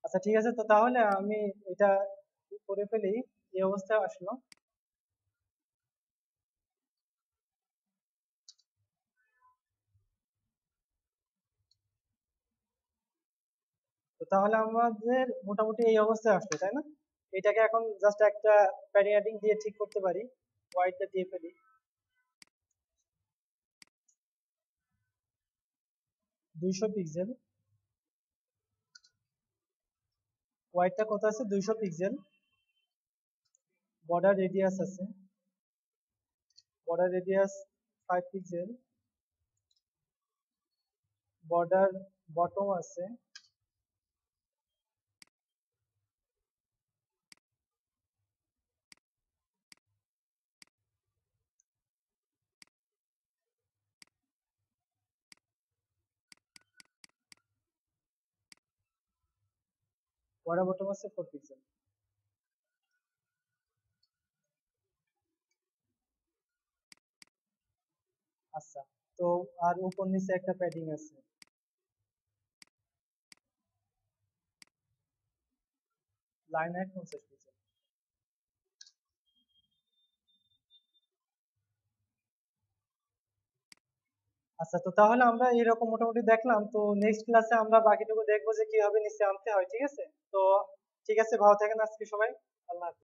আচ্ছা ঠিক আছে তো তাহলে আমি এটা করে ফেলি এই অবস্থায় আসলো তো তাহলে আমাদের মোটামুটি এই অবস্থায় আসলো তাই না এটাকে এখন জাস্ট একটা প্যাডিং দিয়ে ঠিক করতে পারি হোয়াইটটা দিয়ে ফেলি 200 পিক্সেল হোয়াইটটা কত আছে 200 পিক্সেল বর্ডার রেডিয়াস আছে border radius 5 pixel border bottom আছে বর্ডার বটম আছে 4 পিক্সেল আচ্ছা তো আর উপর নিচে একটা প্যাডিং আছে লাইন হাইট 50 পিক্সেল আচ্ছা তো তাহলে আমরা এরকম মোটামুটি দেখলাম তো নেক্সট ক্লাসে আমরা বাকিটুকু দেখবো যে কিভাবে নিচে আনতে হয় ঠিক আছে তো ঠিক আছে ভালো থাকেন আজকে সবাই আল্লাহ হাফেজ